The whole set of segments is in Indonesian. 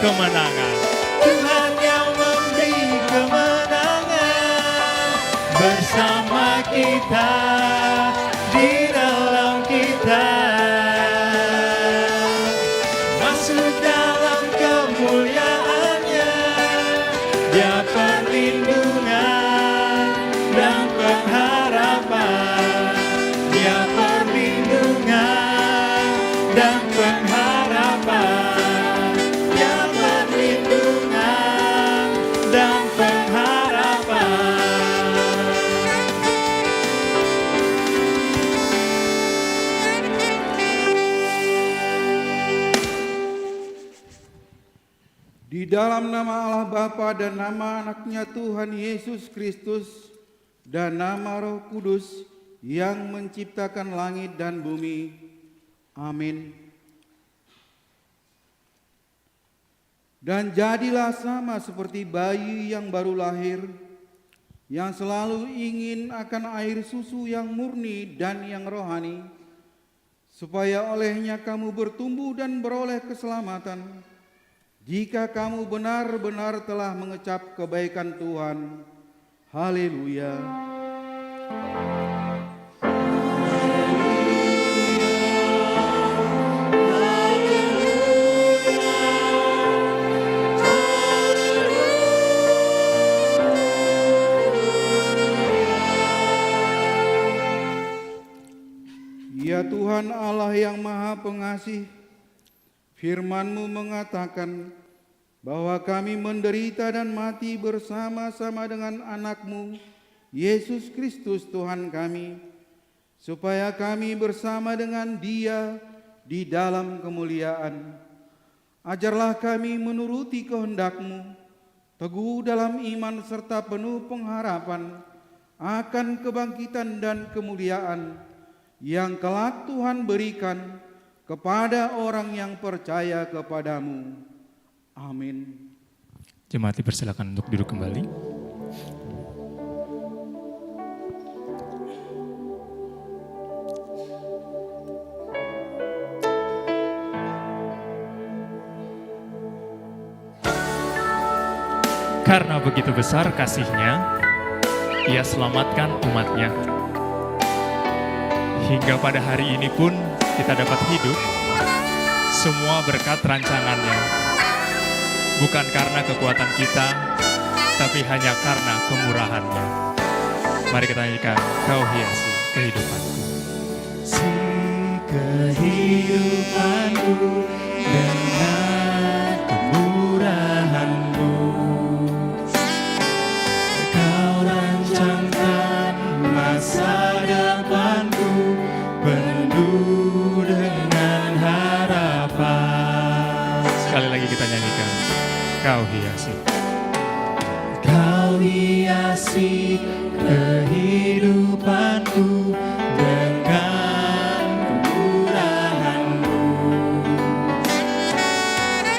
kemenangan. Tuhan yang memberi kemenangan bersama kita, di dalam kita. Masuk dalam kemuliaan-Nya, Dia perlindungan dan pengharapan. Dia perlindungan dan pengharapan. Dia perlindungan dan pengharapan. Di dalam nama Allah Bapa dan nama anaknya Tuhan Yesus Kristus dan nama Roh Kudus yang menciptakan langit dan bumi. Amin. Dan jadilah sama seperti bayi yang baru lahir, yang selalu ingin akan air susu yang murni dan yang rohani, supaya olehnya kamu bertumbuh dan beroleh keselamatan, jika kamu benar-benar telah mengecap kebaikan Tuhan. Haleluya. Ya Tuhan Allah yang Maha Pengasih, firman-Mu mengatakan bahwa kami menderita dan mati bersama-sama dengan anak-Mu, Yesus Kristus Tuhan kami, supaya kami bersama dengan Dia di dalam kemuliaan. Ajarlah kami menuruti kehendak-Mu, teguh dalam iman serta penuh pengharapan akan kebangkitan dan kemuliaan yang kelak Tuhan berikan kepada orang yang percaya kepadamu. Amin. Jemaat dipersilakan untuk duduk kembali. Karena begitu besar kasih-Nya, Ia selamatkan umat-Nya. Hingga pada hari ini pun kita dapat hidup, semua berkat rancangan-Nya. Bukan karena kekuatan kita, tapi hanya karena kemurahan-Nya. Mari kita nyanyikan, Kau hiasi kehidupanku. Si kehidupanku dengan kemurahan-Mu. Kau rancangkan masa depanku penuh dengan harapan. Sekali lagi kita nyanyikan, Kau hiasi. Kau hiasi kehidupanku dengan kemurahan-Mu.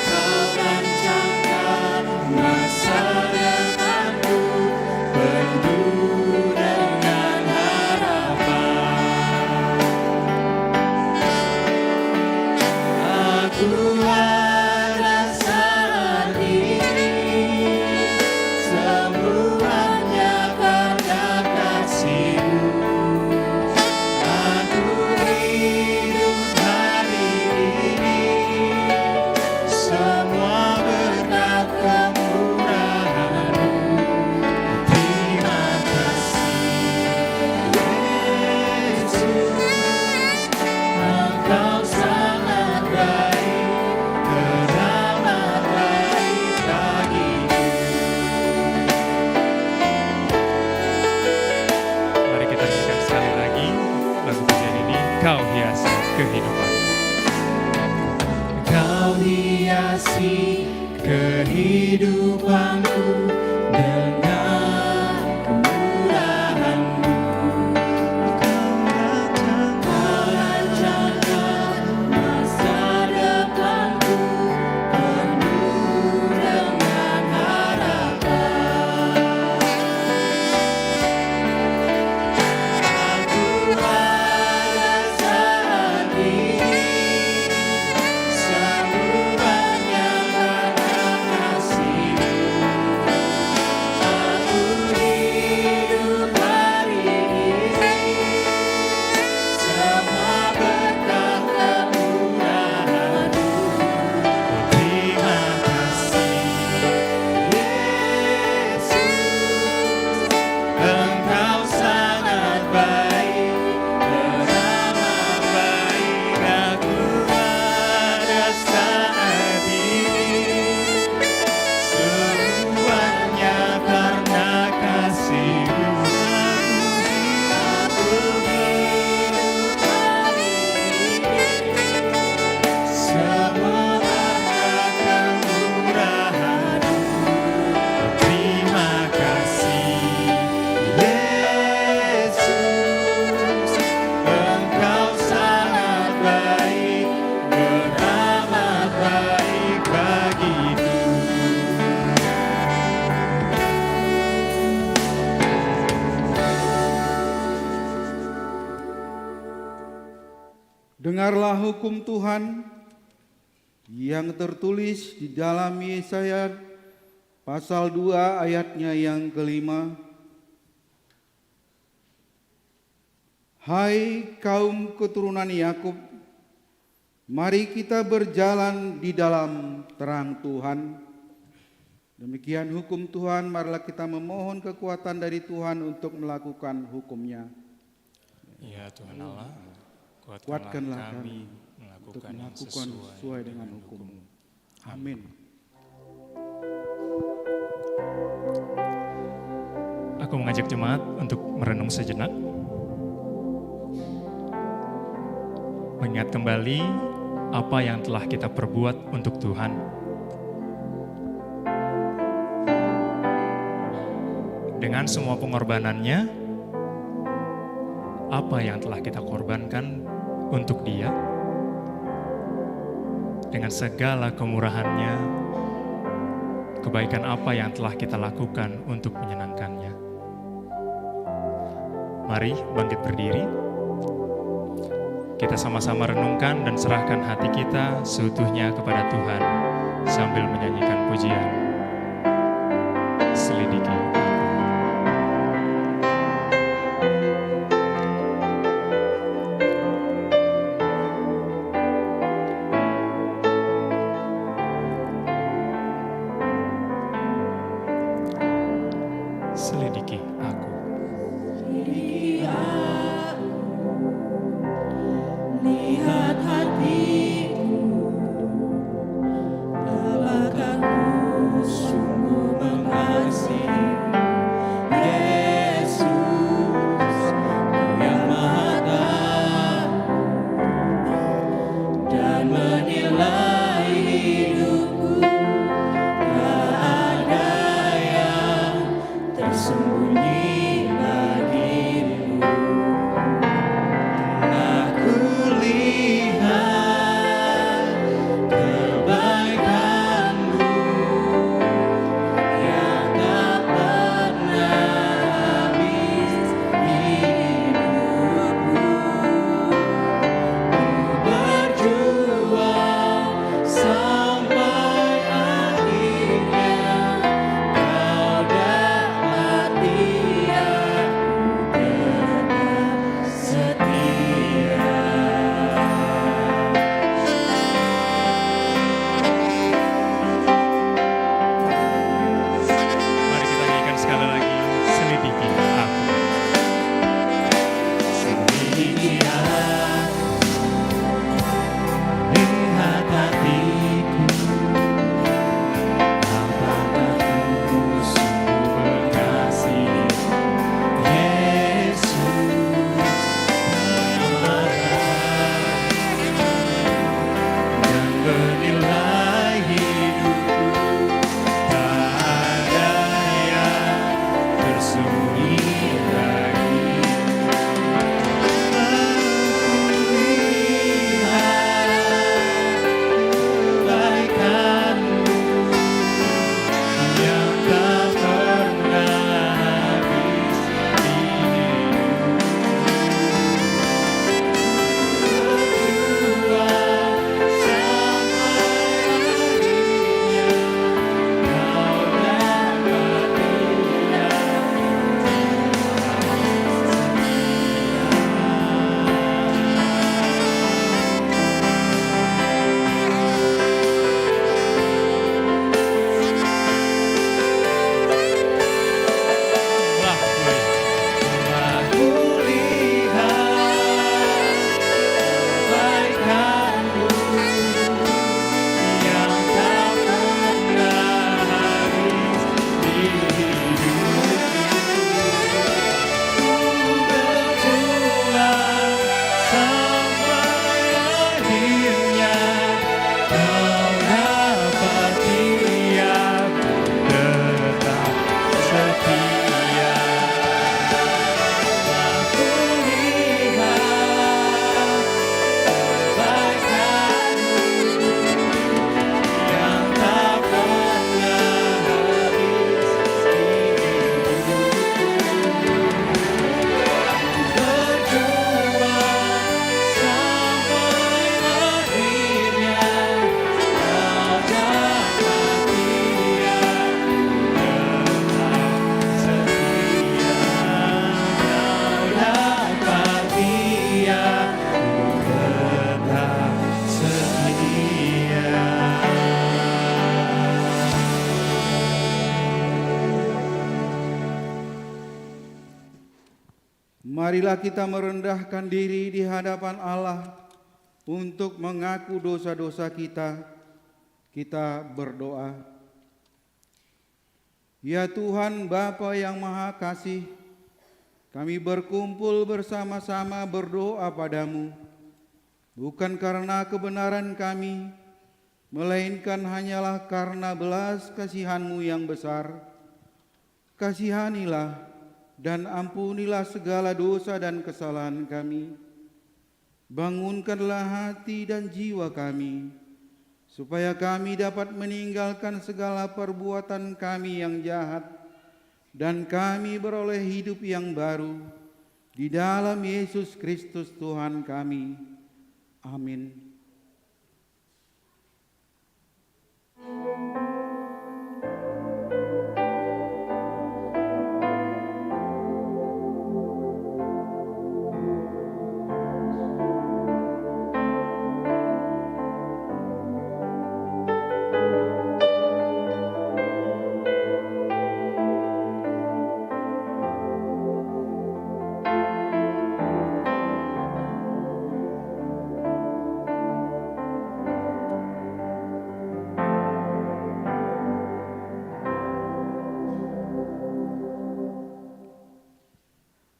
Kau rancangkan masa depanku penuh dengan harapan. Aku ada saat ini, semuanya karena kasih-Mu. Aku hidup hari ini, semua berkat kemurahan-Mu. Terima kasih Yesus, Engkau sangat baik, teramat baik bagiku. Mari kita nyanyikan sekali lagi lagu pujian ini, Kau hiasi kehidupan. Kau hiasi kehidupanku dengan kemurahan-Mu. Kau rancangkan masa depanku penuh dengan harapan. Aku ada saat ini, semuanya karena Dengarlah hukum Tuhan yang tertulis di dalam Yesaya pasal 2 ayatnya yang kelima. Hai kaum keturunan Yakub, mari kita berjalan di dalam terang Tuhan. Demikian hukum Tuhan, marilah kita memohon kekuatan dari Tuhan untuk melakukan hukum-Nya. Ya Tuhan Allah, Kuatkanlah kami untuk melakukan yang melakukan sesuai dengan hukum-Mu. Amin. Aku mengajak jemaat untuk merenung sejenak, mengingat kembali apa yang telah kita perbuat untuk Tuhan. Dengan semua pengorbanannya, apa yang telah kita korbankan untuk Dia, dengan segala kemurahannya, kebaikan apa yang telah kita lakukan untuk menyenangkannya. Mari bangkit berdiri, kita sama-sama renungkan dan serahkan hati kita seutuhnya kepada Tuhan sambil menyanyikan pujian. Selidiki aku. Selidiki aku. Selidiki aku, lihat hatiku, apakah ku sungguh mengasihi marilah kita merendahkan diri di hadapan Allah untuk mengaku dosa-dosa kita. Kita berdoa. Ya Tuhan Bapa yang Maha Kasih, kami berkumpul bersama-sama berdoa padamu, bukan karena kebenaran kami, melainkan hanyalah karena belas kasihan-Mu yang besar. Kasihanilah dan ampunilah segala dosa dan kesalahan kami. Bangunkanlah hati dan jiwa kami, supaya kami dapat meninggalkan segala perbuatan kami yang jahat, dan kami beroleh hidup yang baru di dalam Yesus Kristus Tuhan kami. Amin.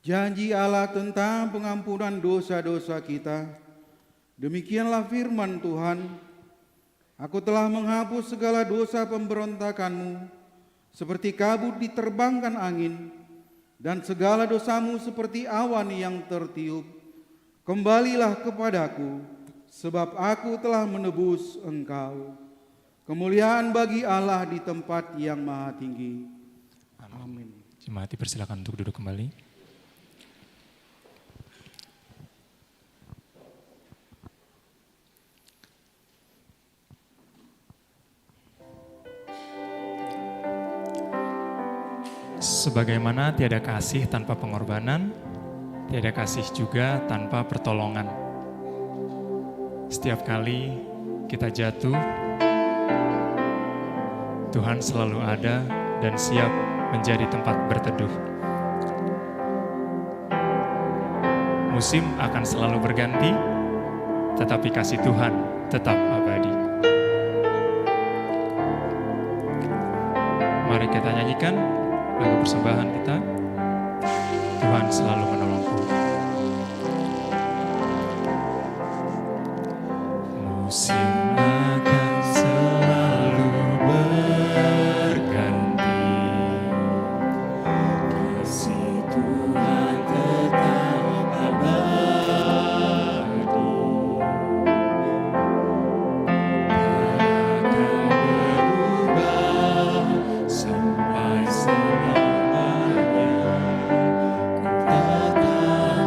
Janji Allah tentang pengampunan dosa-dosa kita. Demikianlah firman Tuhan. Aku telah menghapus segala dosa pemberontakanmu, seperti kabut diterbangkan angin, dan segala dosamu seperti awan yang tertiup. Kembalilah kepadaku, sebab aku telah menebus engkau. Kemuliaan bagi Allah di tempat yang maha tinggi. Amin. Jemaat dipersilakan untuk duduk kembali. Sebagaimana tiada kasih tanpa pengorbanan, tiada kasih juga tanpa pertolongan. Setiap kali kita jatuh, Tuhan selalu ada dan siap menjadi tempat berteduh. Musim akan selalu berganti, tetapi kasih Tuhan tetap abadi. Mari kita nyanyikan lagu persembahan kita, Tuhan selalu menolongku. Musim akan selalu berganti, kasih Tuhan tetap abadi. Takkan berubah sampai selamanya, ku tetap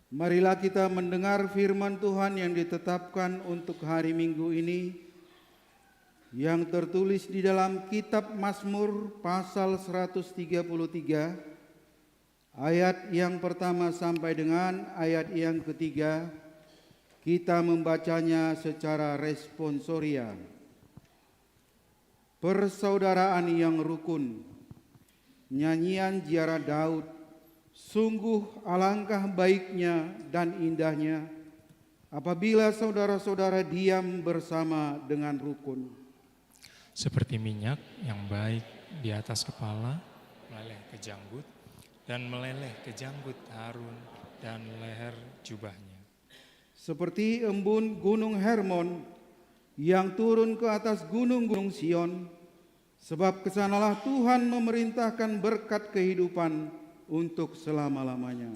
Marilah kita mendengar firman Tuhan yang ditetapkan untuk hari Minggu ini, yang tertulis di dalam kitab Mazmur pasal 133, ayat yang pertama sampai dengan ayat yang ketiga. Kita membacanya secara responsoria. Persaudaraan yang rukun, nyanyian ziarah Daud. Sungguh alangkah baiknya dan indahnya apabila saudara-saudara diam bersama dengan rukun. Seperti minyak yang baik di atas kepala, meleleh ke janggut, dan meleleh ke janggut Harun dan leher jubahnya. Seperti embun gunung Hermon yang turun ke atas gunung-gunung Sion, sebab kesanalah Tuhan memerintahkan berkat kehidupan untuk selama-lamanya.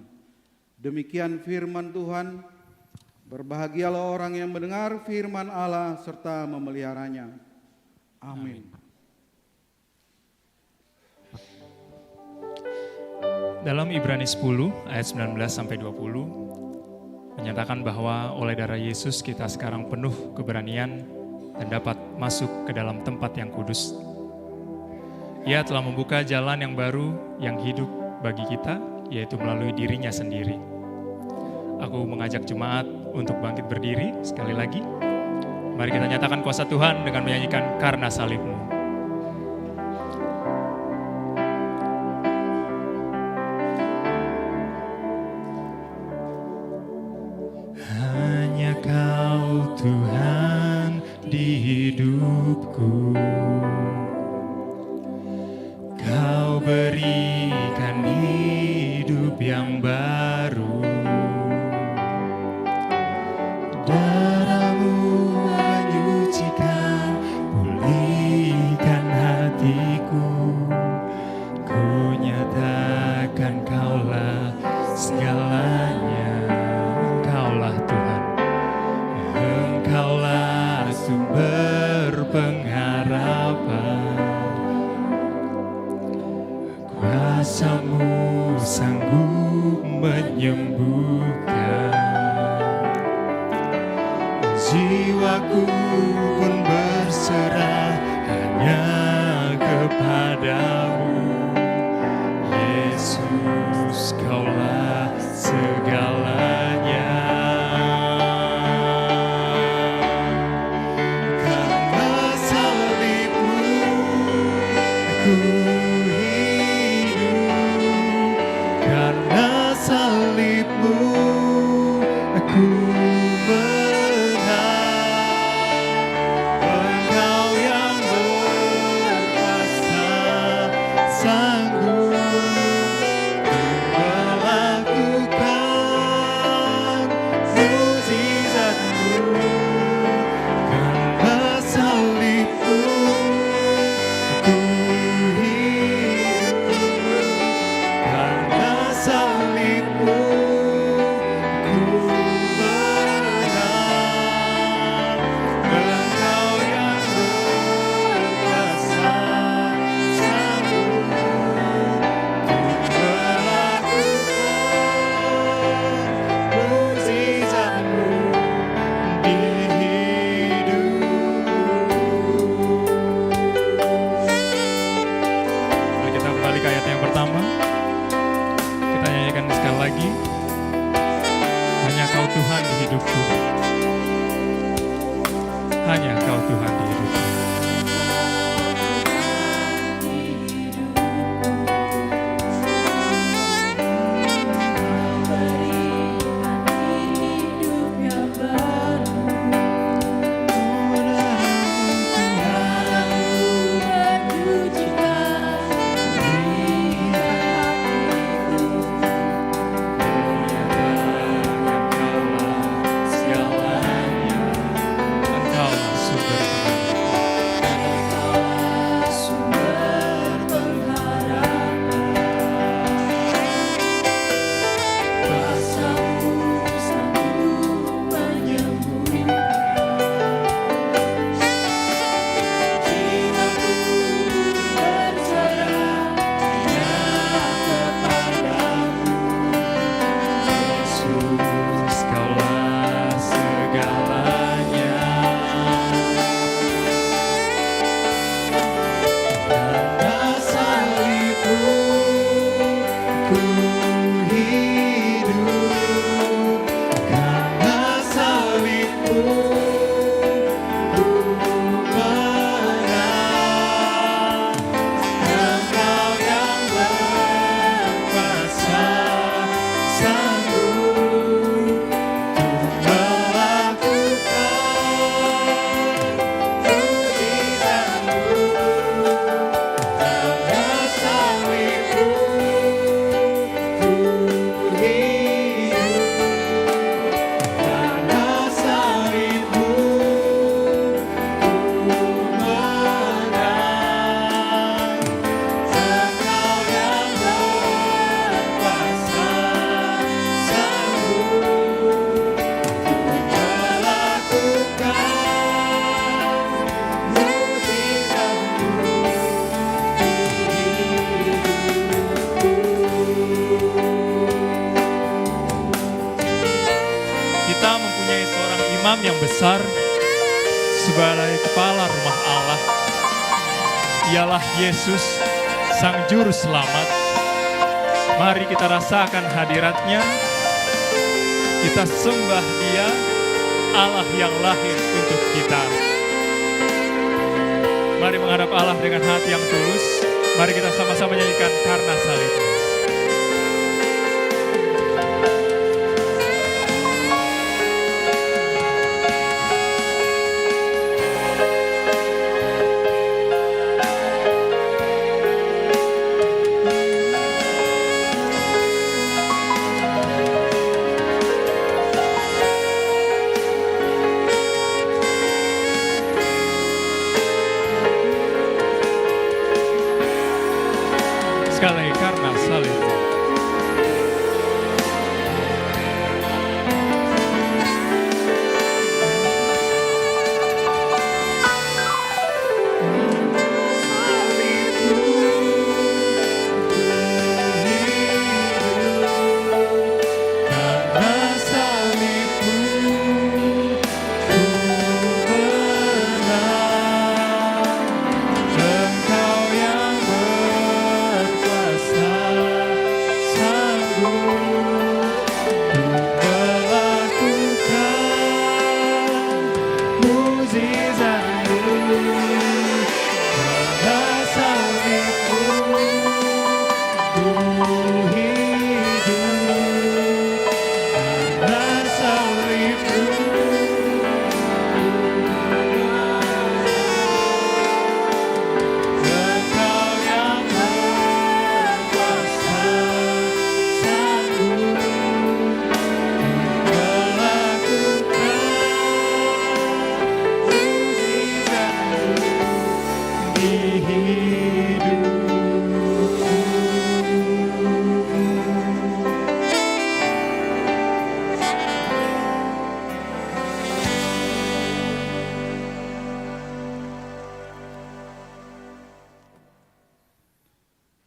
Demikian firman Tuhan. Berbahagialah orang yang mendengar firman Allah serta memeliharanya. Amin. Dalam Ibrani 10 ayat 19 sampai 20 menyatakan bahwa oleh darah Yesus kita sekarang penuh keberanian dan dapat masuk ke dalam tempat yang kudus. Ia telah membuka jalan yang baru yang hidup bagi kita, yaitu melalui dirinya sendiri. Aku mengajak jemaat untuk bangkit berdiri sekali lagi. Mari kita nyatakan kuasa Tuhan dengan menyanyikan Karena Salibmu. Hanya Kau Tuhan di hidupku, Kau berikan hidup yang baru. Darah-Mu menyucikan, pulihkan hatiku. Ku nyatakan Kaulah segalanya. Engkaulah Tuhan, Engkaulah sumber pengharapan. Kuasa-Mu sanggup menyembuhkan. Jiwaku pun berserah hanya kepadamu. Yesus, Kaulah segalanya. Karena salib-Mu aku hidup. Karena salib-Mu aku hanya Kau Tuhan di hidupku. Engkaulah sumber pengharapan. imam yang besar, sebagai kepala rumah Allah, ialah Yesus, Sang Juru Selamat. Mari kita rasakan hadiratnya, kita sembah Dia, Allah yang lahir untuk kita. Mari menghadap Allah dengan hati yang tulus. Mari kita sama-sama nyanyikan Karena Salib. Sekali lagi, karena salib.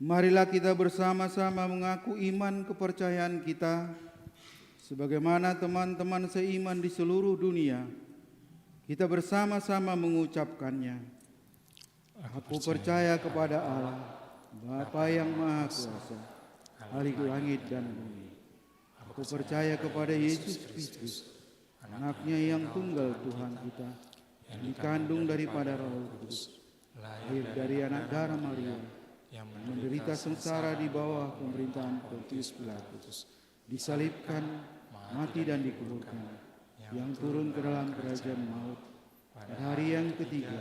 Marilah kita bersama-sama mengaku iman kepercayaan kita, sebagaimana teman-teman seiman di seluruh dunia. Kita bersama-sama mengucapkannya. Aku percaya kepada Allah, Bapa yang Maha Kuasa, Khalik langit dan bumi. Aku percaya kepada Yesus Kristus, anaknya yang tunggal Tuhan kita, yang dikandung daripada Roh Kudus, lahir dari anak darah Maria, yang menderita sengsara di bawah pemerintahan Pontius Pilatus, disalibkan, mati dan dikuburkan, yang turun ke dalam kerajaan maut, pada hari yang ketiga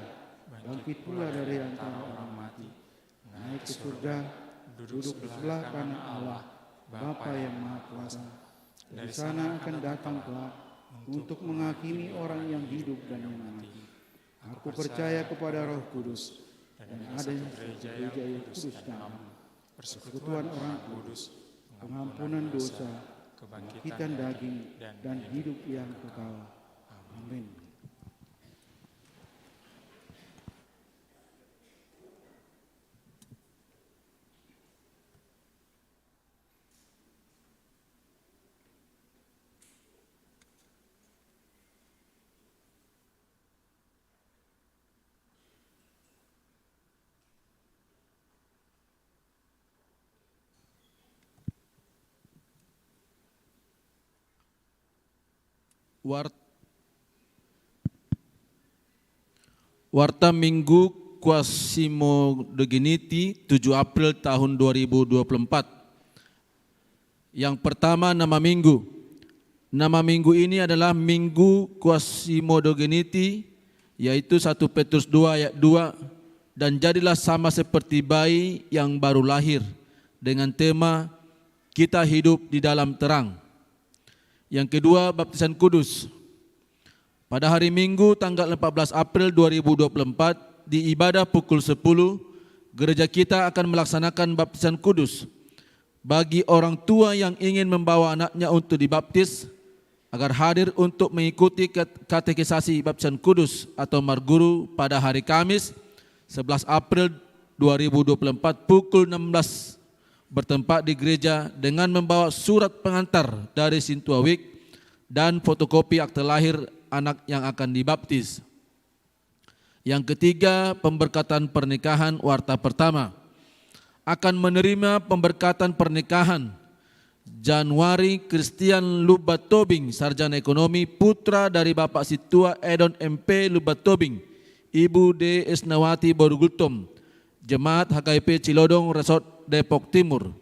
bangkit pula dari antara orang mati, naik ke surga, duduk di sebelah kanan Allah, Bapa yang Maha Kuasa. Dari sana akan datang kelak untuk menghakimi orang yang hidup dan yang mati. Aku percaya kepada Roh Kudus, dan adanya gereja yang kudus dan aman, persekutuan orang kudus, pengampunan dosa, kebangkitan daging, dan hidup yang kekal. Amin. Warta Minggu Quasimodogeniti 7 April tahun 2024. Yang pertama, nama minggu. Nama minggu ini adalah Minggu Quasimodogeniti, yaitu 1 Petrus 2 ayat 2, dan jadilah sama seperti bayi yang baru lahir, dengan tema kita hidup di dalam terang. Yang kedua, baptisan kudus. Pada hari Minggu tanggal 14 April 2024 di ibadah pukul 10, gereja kita akan melaksanakan baptisan kudus bagi orang tua yang ingin membawa anaknya untuk dibaptis agar hadir untuk mengikuti katekisasi baptisan kudus atau marguru pada hari Kamis 11 April 2024 pukul 16 bertempat di gereja dengan membawa surat pengantar dari Sintuawik dan fotokopi akte lahir anak yang akan dibaptis. Yang ketiga, pemberkatan pernikahan warta pertama. Akan menerima pemberkatan pernikahan Januari Christian Lubatobing, sarjana ekonomi, putra dari Bapak Situa Edon MP Lubatobing, Ibu D. Esnawati Borugultom, Jemaat HKIP Cilodong Resort Depok Timur.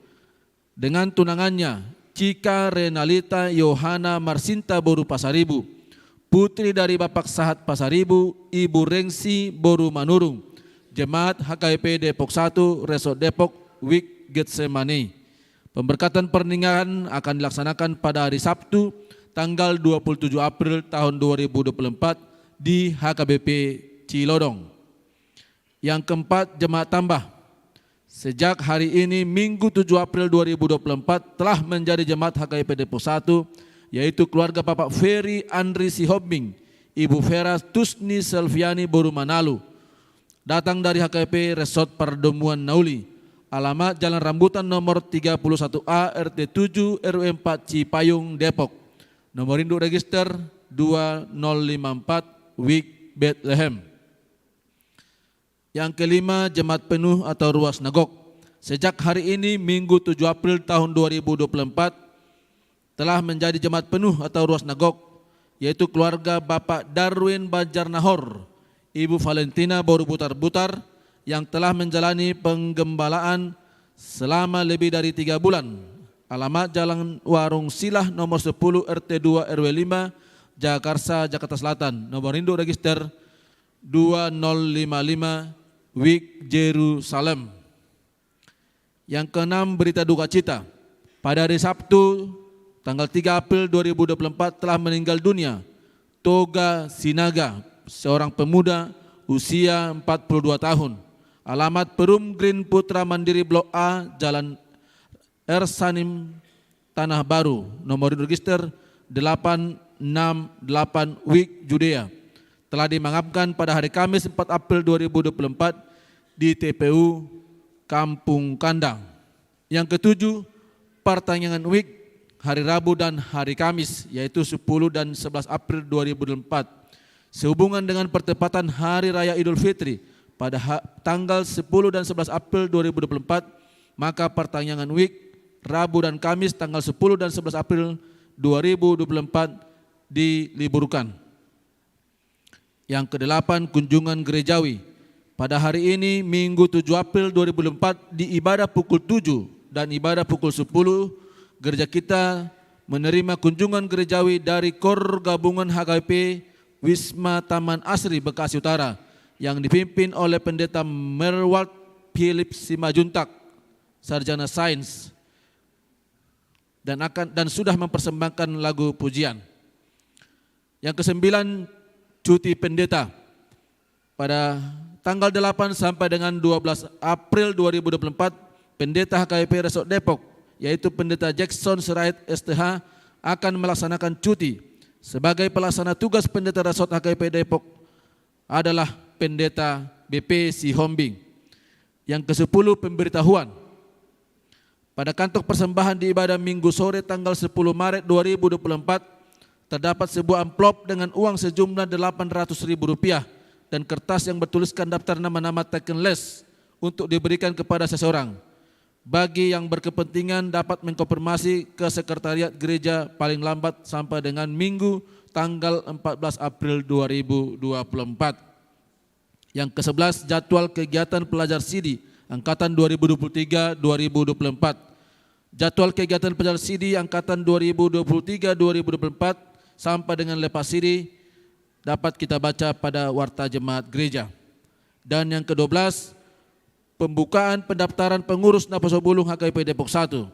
Dengan tunangannya Cika Renalita Yohana Marsinta Boru Pasaribu, putri dari Bapak Sahat Pasaribu, Ibu Rengsi Boru Manurung, Jemaat HKIP Depok 1, Resort Depok, Wik Getsemani. Pemberkatan pernikahan akan dilaksanakan pada hari Sabtu, tanggal 27 April tahun 2024 di HKBP Cilodong. Yang keempat, jemaat tambah. Sejak hari ini, Minggu 7 April 2024, telah menjadi jemaat HKIP Depok 1, yaitu keluarga Bapak Ferry Andri Sihombing, Ibu Vera Tusni Selviani Boru Manalu, datang dari HKIP Resort Perdemuan Nauli, alamat Jalan Rambutan nomor 31A RT 7 RW 4 Cipayung Depok, nomor induk register 2054 Wik Bethlehem. Yang kelima, jemaat penuh atau ruas nagok. Sejak hari ini Minggu 7 April tahun 2024 telah menjadi jemaat penuh atau ruas nagok, yaitu keluarga Bapak Darwin Bajarnahor, Ibu Valentina Boru Butar-Butar, yang telah menjalani penggembalaan selama lebih dari 3 bulan. Alamat Jalan Warung Silah nomor 10 RT 2 RW 5 Jakarta, Jakarta Selatan, nomor induk register 2055 Wik Jerusalem. Yang keenam, berita duka cita. Pada hari Sabtu tanggal 3 April 2024 telah meninggal dunia Toga Sinaga, seorang pemuda usia 42 tahun. Alamat Perum Green Putra Mandiri Blok A, Jalan Ersanim, Tanah Baru, nomor register 868 Wik Judea. Telah dimakamkan pada hari Kamis 4 April 2024 di TPU Kampung Kandang. Yang ketujuh, pertanyaan Wik hari Rabu dan hari Kamis, yaitu 10 dan 11 April 2024. Sehubungan dengan pertepatan Hari Raya Idul Fitri pada tanggal 10 dan 11 April 2024, maka pertanyaan Wik Rabu dan Kamis tanggal 10 dan 11 April 2024 diliburkan. Yang kedelapan, kunjungan gerejawi. Pada hari ini Minggu 7 April 2024 di ibadah pukul 7 dan ibadah pukul 10, gereja kita menerima kunjungan gerejawi dari Kor Gabungan HKIP Wisma Taman Asri Bekasi Utara yang dipimpin oleh Pendeta Merwald Philip Simajuntak, sarjana sains, dan sudah mempersembahkan lagu pujian. Yang kesembilan, cuti pendeta. Pada tanggal 8 sampai dengan 12 April 2024, Pendeta HKIP Resort Depok, yaitu Pendeta Jackson Sirait STH, akan melaksanakan cuti. Sebagai pelaksana tugas Pendeta Resort HKIP Depok adalah Pendeta BP Sihombing. Yang ke-10, pemberitahuan. Pada kantor persembahan di ibadah Minggu sore tanggal 10 Maret 2024, terdapat sebuah amplop dengan uang sejumlah Rp800.000 dan kertas yang bertuliskan daftar nama-nama taken less untuk diberikan kepada seseorang. Bagi yang berkepentingan dapat mengkonfirmasi ke sekretariat gereja paling lambat sampai dengan Minggu tanggal 14 April 2024. Yang ke-11, jadwal kegiatan pelajar SIDI Angkatan 2023-2024. Jadwal kegiatan pelajar SIDI Angkatan 2023-2024 sampai dengan lepas SIDI dapat kita baca pada Warta Jemaat Gereja. Dan yang ke-12, pembukaan pendaftaran pengurus Naposobulung HKIP Depok 1.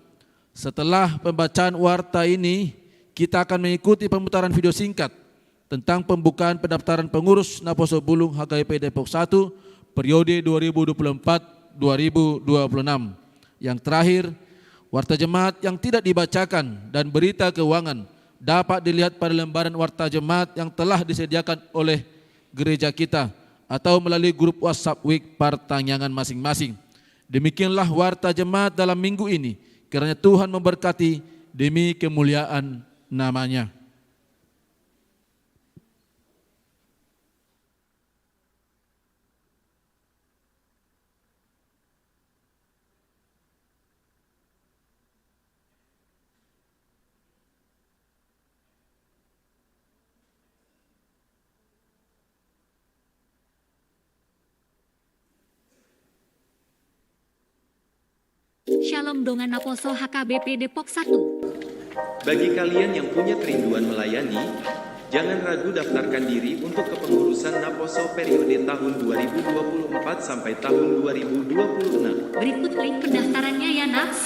Setelah pembacaan warta ini, kita akan mengikuti pemutaran video singkat tentang pembukaan pendaftaran pengurus Naposobulung HKIP Depok 1 periode 2024-2026. Yang terakhir, warta jemaat yang tidak dibacakan dan berita keuangan dapat dilihat pada lembaran warta jemaat yang telah disediakan oleh gereja kita atau melalui grup WhatsApp Week Partanyangan masing-masing. Demikianlah warta jemaat dalam minggu ini. Kiranya Tuhan memberkati demi kemuliaan namanya. Shalom Dongan Naposo HKBP Depok 1. Bagi kalian yang punya kerinduan melayani, jangan ragu daftarkan diri untuk kepengurusan Naposo periode tahun 2024 sampai tahun 2026. Berikut link pendaftarannya ya Naks.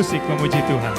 Musik memuji Tuhan.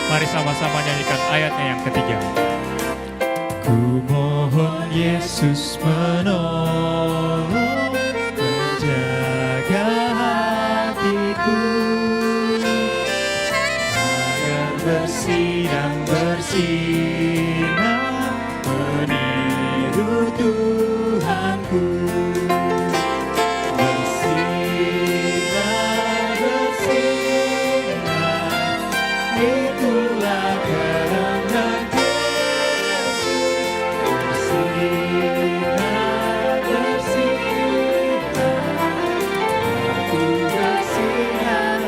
Mari sama-sama nyanyikan ayatnya yang ketiga. Ku mohon Yesus menolong, menjaga hatiku, agar bersih dan bersinar meniru Tuhanku. Bersinar, bersinar, itulah kehendak Yesus. Bersinar, bersinar, aku bersinar.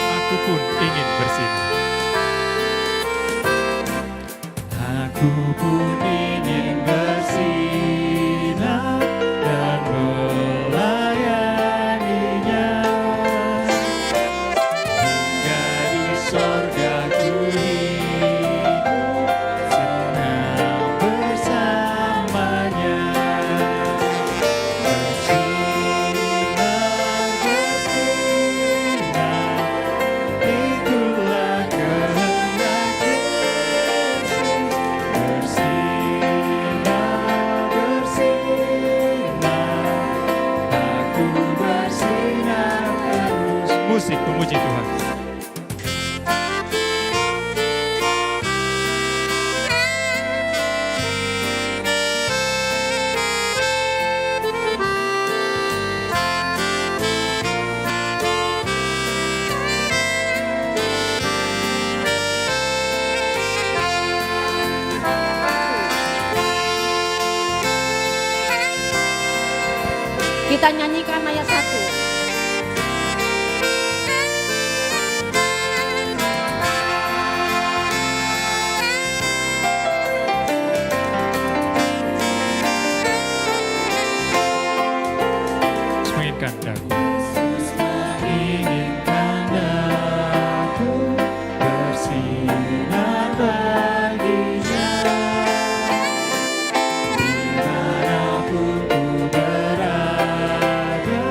Aku pun ingin bersinar. Aku pun ingin bersinar dan melayaninya, hingga di sorga ku hidup senang bersamanya. Bersinar, bersinar, itulah kehendak Yesus. Bersinar, bersinar, aku bersinar terus. Musik memuji Tuhan. Kita nyanyikan ayat 1. Menginginkan daku. Menginginkan daku bersinar baginya, dimanapun ku berada,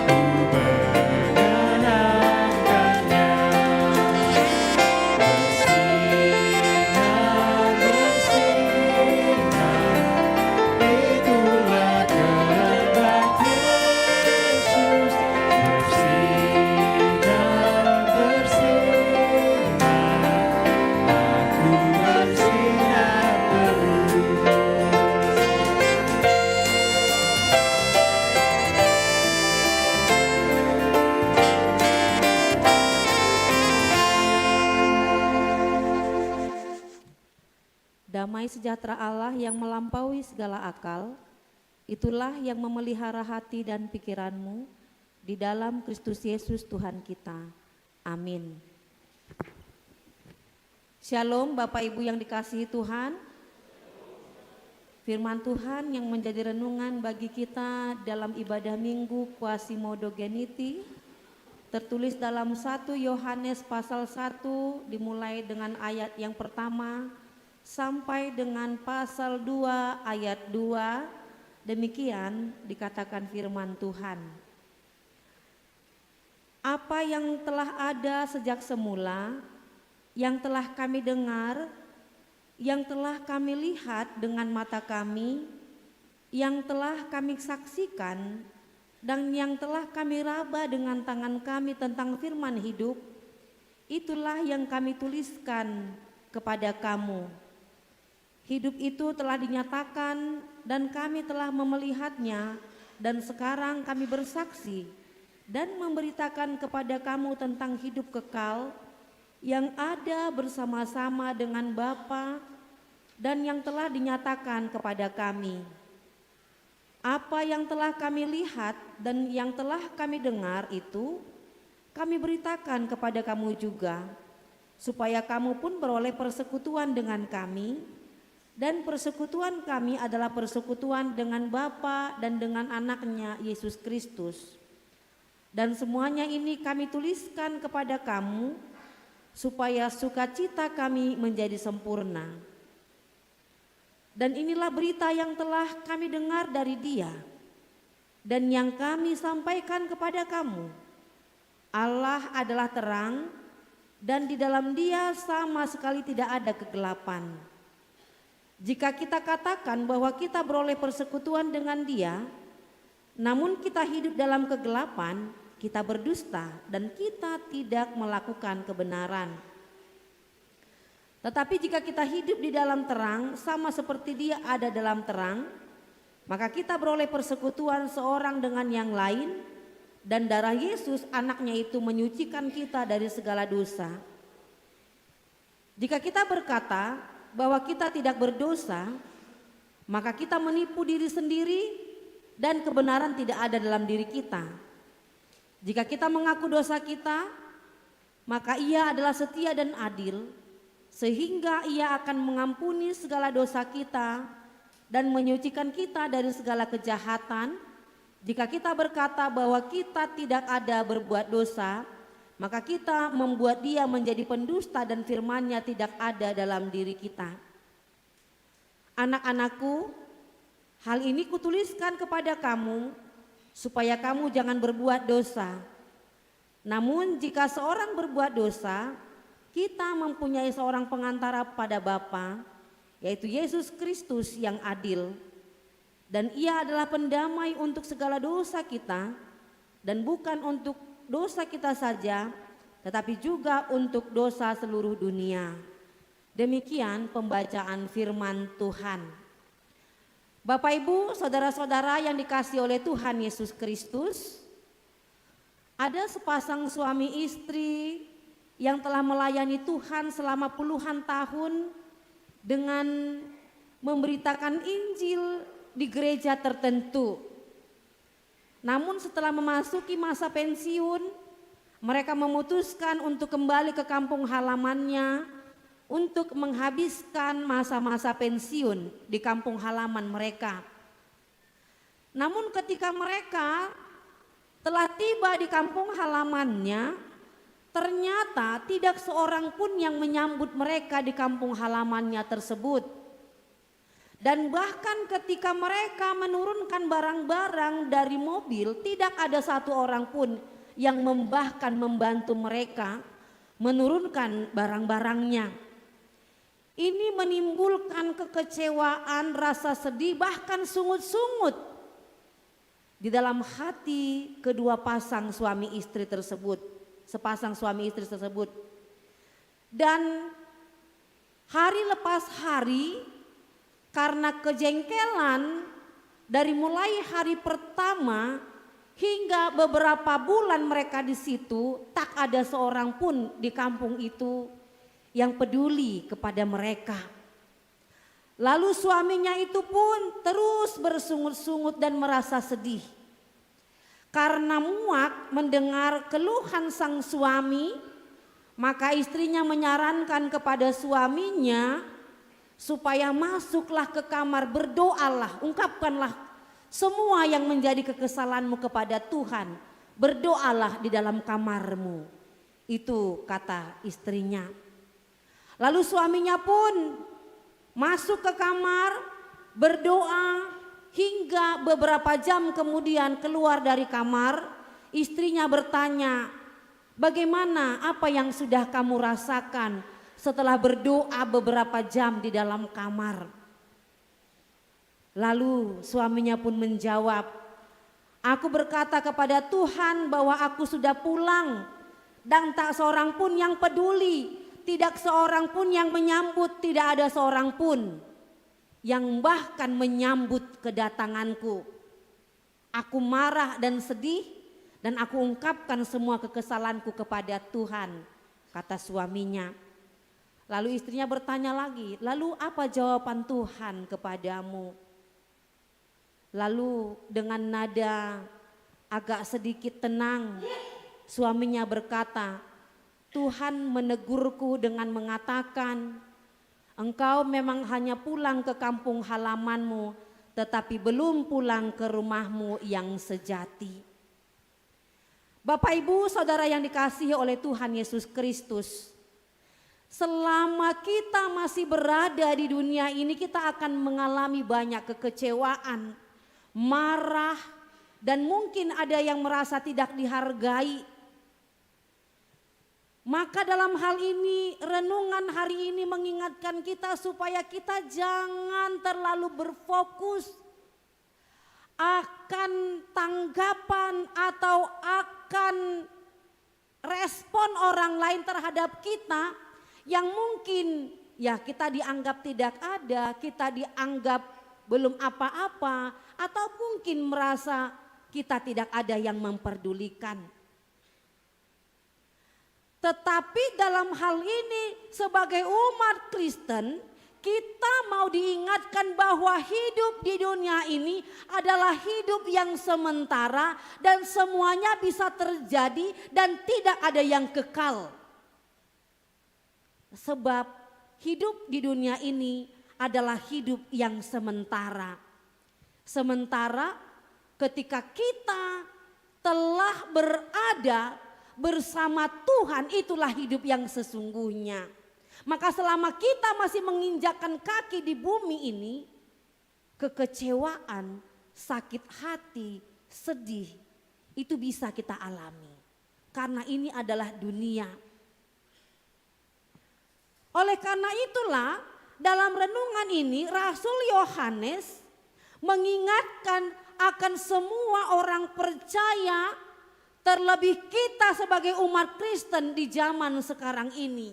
ku mengenangkannya. Bersinar, bersinar, itulah kehendak Yesus. Bersinar, bersinar, aku bersinar terus. Damai sejahtera Allah yang melampaui segala akal, itulah yang memelihara hati dan pikiranmu di dalam Kristus Yesus Tuhan kita. Amin. Shalom Bapak Ibu yang dikasihi Tuhan. Firman Tuhan yang menjadi renungan bagi kita dalam ibadah Minggu Quasimodogeniti tertulis dalam 1 Yohanes pasal 1 dimulai dengan ayat yang pertama sampai dengan pasal 2 ayat 2. Demikian dikatakan firman Tuhan. Apa yang telah ada sejak semula, yang telah kami dengar, yang telah kami lihat dengan mata kami, yang telah kami saksikan, dan yang telah kami raba dengan tangan kami tentang firman hidup, itulah yang kami tuliskan kepada kamu. Hidup itu telah dinyatakan dan kami telah memelihatnya, dan sekarang kami bersaksi dan memberitakan kepada kamu tentang hidup kekal yang ada bersama-sama dengan Bapa dan yang telah dinyatakan kepada kami. Apa yang telah kami lihat dan yang telah kami dengar itu kami beritakan kepada kamu juga, supaya kamu pun beroleh persekutuan dengan kami, dan persekutuan kami adalah persekutuan dengan Bapa dan dengan anaknya Yesus Kristus. Dan semuanya ini kami tuliskan kepada kamu, supaya sukacita kami menjadi sempurna. Dan inilah berita yang telah kami dengar dari Dia, dan yang kami sampaikan kepada kamu. Allah adalah terang, dan di dalam Dia sama sekali tidak ada kegelapan. Jika kita katakan bahwa kita beroleh persekutuan dengan Dia, namun kita hidup dalam kegelapan, kita berdusta dan kita tidak melakukan kebenaran. Tetapi jika kita hidup di dalam terang, sama seperti Dia ada dalam terang, maka kita beroleh persekutuan seorang dengan yang lain, dan darah Yesus anaknya itu menyucikan kita dari segala dosa. Jika kita berkata bahwa kita tidak berdosa, maka kita menipu diri sendiri dan kebenaran tidak ada dalam diri kita. Jika kita mengaku dosa kita, maka Ia adalah setia dan adil, sehingga Ia akan mengampuni segala dosa kita dan menyucikan kita dari segala kejahatan. Jika kita berkata bahwa kita tidak ada berbuat dosa, maka kita membuat Dia menjadi pendusta dan firman-Nya tidak ada dalam diri kita. Anak-anakku, hal ini kutuliskan kepada kamu, supaya kamu jangan berbuat dosa. Namun jika seorang berbuat dosa, kita mempunyai seorang pengantara pada Bapa, yaitu Yesus Kristus yang adil. Dan Ia adalah pendamai untuk segala dosa kita, dan bukan untuk dosa kita saja, tetapi juga untuk dosa seluruh dunia. Demikian pembacaan firman Tuhan. Bapak, Ibu, saudara-saudara yang dikasihi oleh Tuhan Yesus Kristus, ada sepasang suami istri yang telah melayani Tuhan selama puluhan tahun dengan memberitakan Injil di gereja tertentu. Namun setelah memasuki masa pensiun, mereka memutuskan untuk kembali ke kampung halamannya untuk menghabiskan masa-masa pensiun di kampung halaman mereka. Namun ketika mereka telah tiba di kampung halamannya, ternyata tidak seorang pun yang menyambut mereka di kampung halamannya tersebut. Dan bahkan ketika mereka menurunkan barang-barang dari mobil, tidak ada satu orang pun yang bahkan membantu mereka menurunkan barang-barangnya. Ini menimbulkan kekecewaan, rasa sedih, bahkan sungut-sungut di dalam hati kedua pasang suami istri tersebut, sepasang suami istri tersebut. Dan hari lepas hari, karena kejengkelan dari mulai hari pertama hingga beberapa bulan mereka di situ, tak ada seorang pun di kampung itu yang peduli kepada mereka. Lalu suaminya itu pun terus bersungut-sungut dan merasa sedih. Karena muak mendengar keluhan sang suami, maka istrinya menyarankan kepada suaminya supaya masuklah ke kamar, berdoalah, ungkapkanlah semua yang menjadi kekesalanmu kepada Tuhan. Berdoalah di dalam kamarmu. Itu kata istrinya. Lalu suaminya pun masuk ke kamar, berdoa, hingga beberapa jam kemudian keluar dari kamar. Istrinya bertanya, bagaimana, apa yang sudah kamu rasakan setelah berdoa beberapa jam di dalam kamar? Lalu suaminya pun menjawab, aku berkata kepada Tuhan bahwa aku sudah pulang dan tak seorang pun yang peduli. Tidak seorang pun yang menyambut, tidak ada seorang pun yang bahkan menyambut kedatanganku. Aku marah dan sedih dan aku ungkapkan semua kekesalanku kepada Tuhan, kata suaminya. Lalu istrinya bertanya lagi, lalu apa jawaban Tuhan kepadamu? Lalu dengan nada agak sedikit tenang, suaminya berkata, Tuhan menegurku dengan mengatakan, engkau memang hanya pulang ke kampung halamanmu, tetapi belum pulang ke rumahmu yang sejati. Bapak, Ibu, Saudara yang dikasihi oleh Tuhan Yesus Kristus, selama kita masih berada di dunia ini, kita akan mengalami banyak kekecewaan, marah, dan mungkin ada yang merasa tidak dihargai. Maka dalam hal ini, renungan hari ini mengingatkan kita supaya kita jangan terlalu berfokus akan tanggapan atau akan respon orang lain terhadap kita yang mungkin ya kita dianggap tidak ada, kita dianggap belum apa-apa, atau mungkin merasa kita tidak ada yang memperdulikan. Tetapi dalam hal ini sebagai umat Kristen, kita mau diingatkan bahwa hidup di dunia ini adalah hidup yang sementara dan semuanya bisa terjadi dan tidak ada yang kekal. Sebab hidup di dunia ini adalah hidup yang sementara. Sementara ketika kita telah berada bersama Tuhan, itulah hidup yang sesungguhnya. Maka selama kita masih menginjakkan kaki di bumi ini, kekecewaan, sakit hati, sedih, itu bisa kita alami. Karena ini adalah dunia. Oleh karena itulah dalam renungan ini Rasul Yohanes mengingatkan akan semua orang percaya, terlebih kita sebagai umat Kristen di zaman sekarang ini,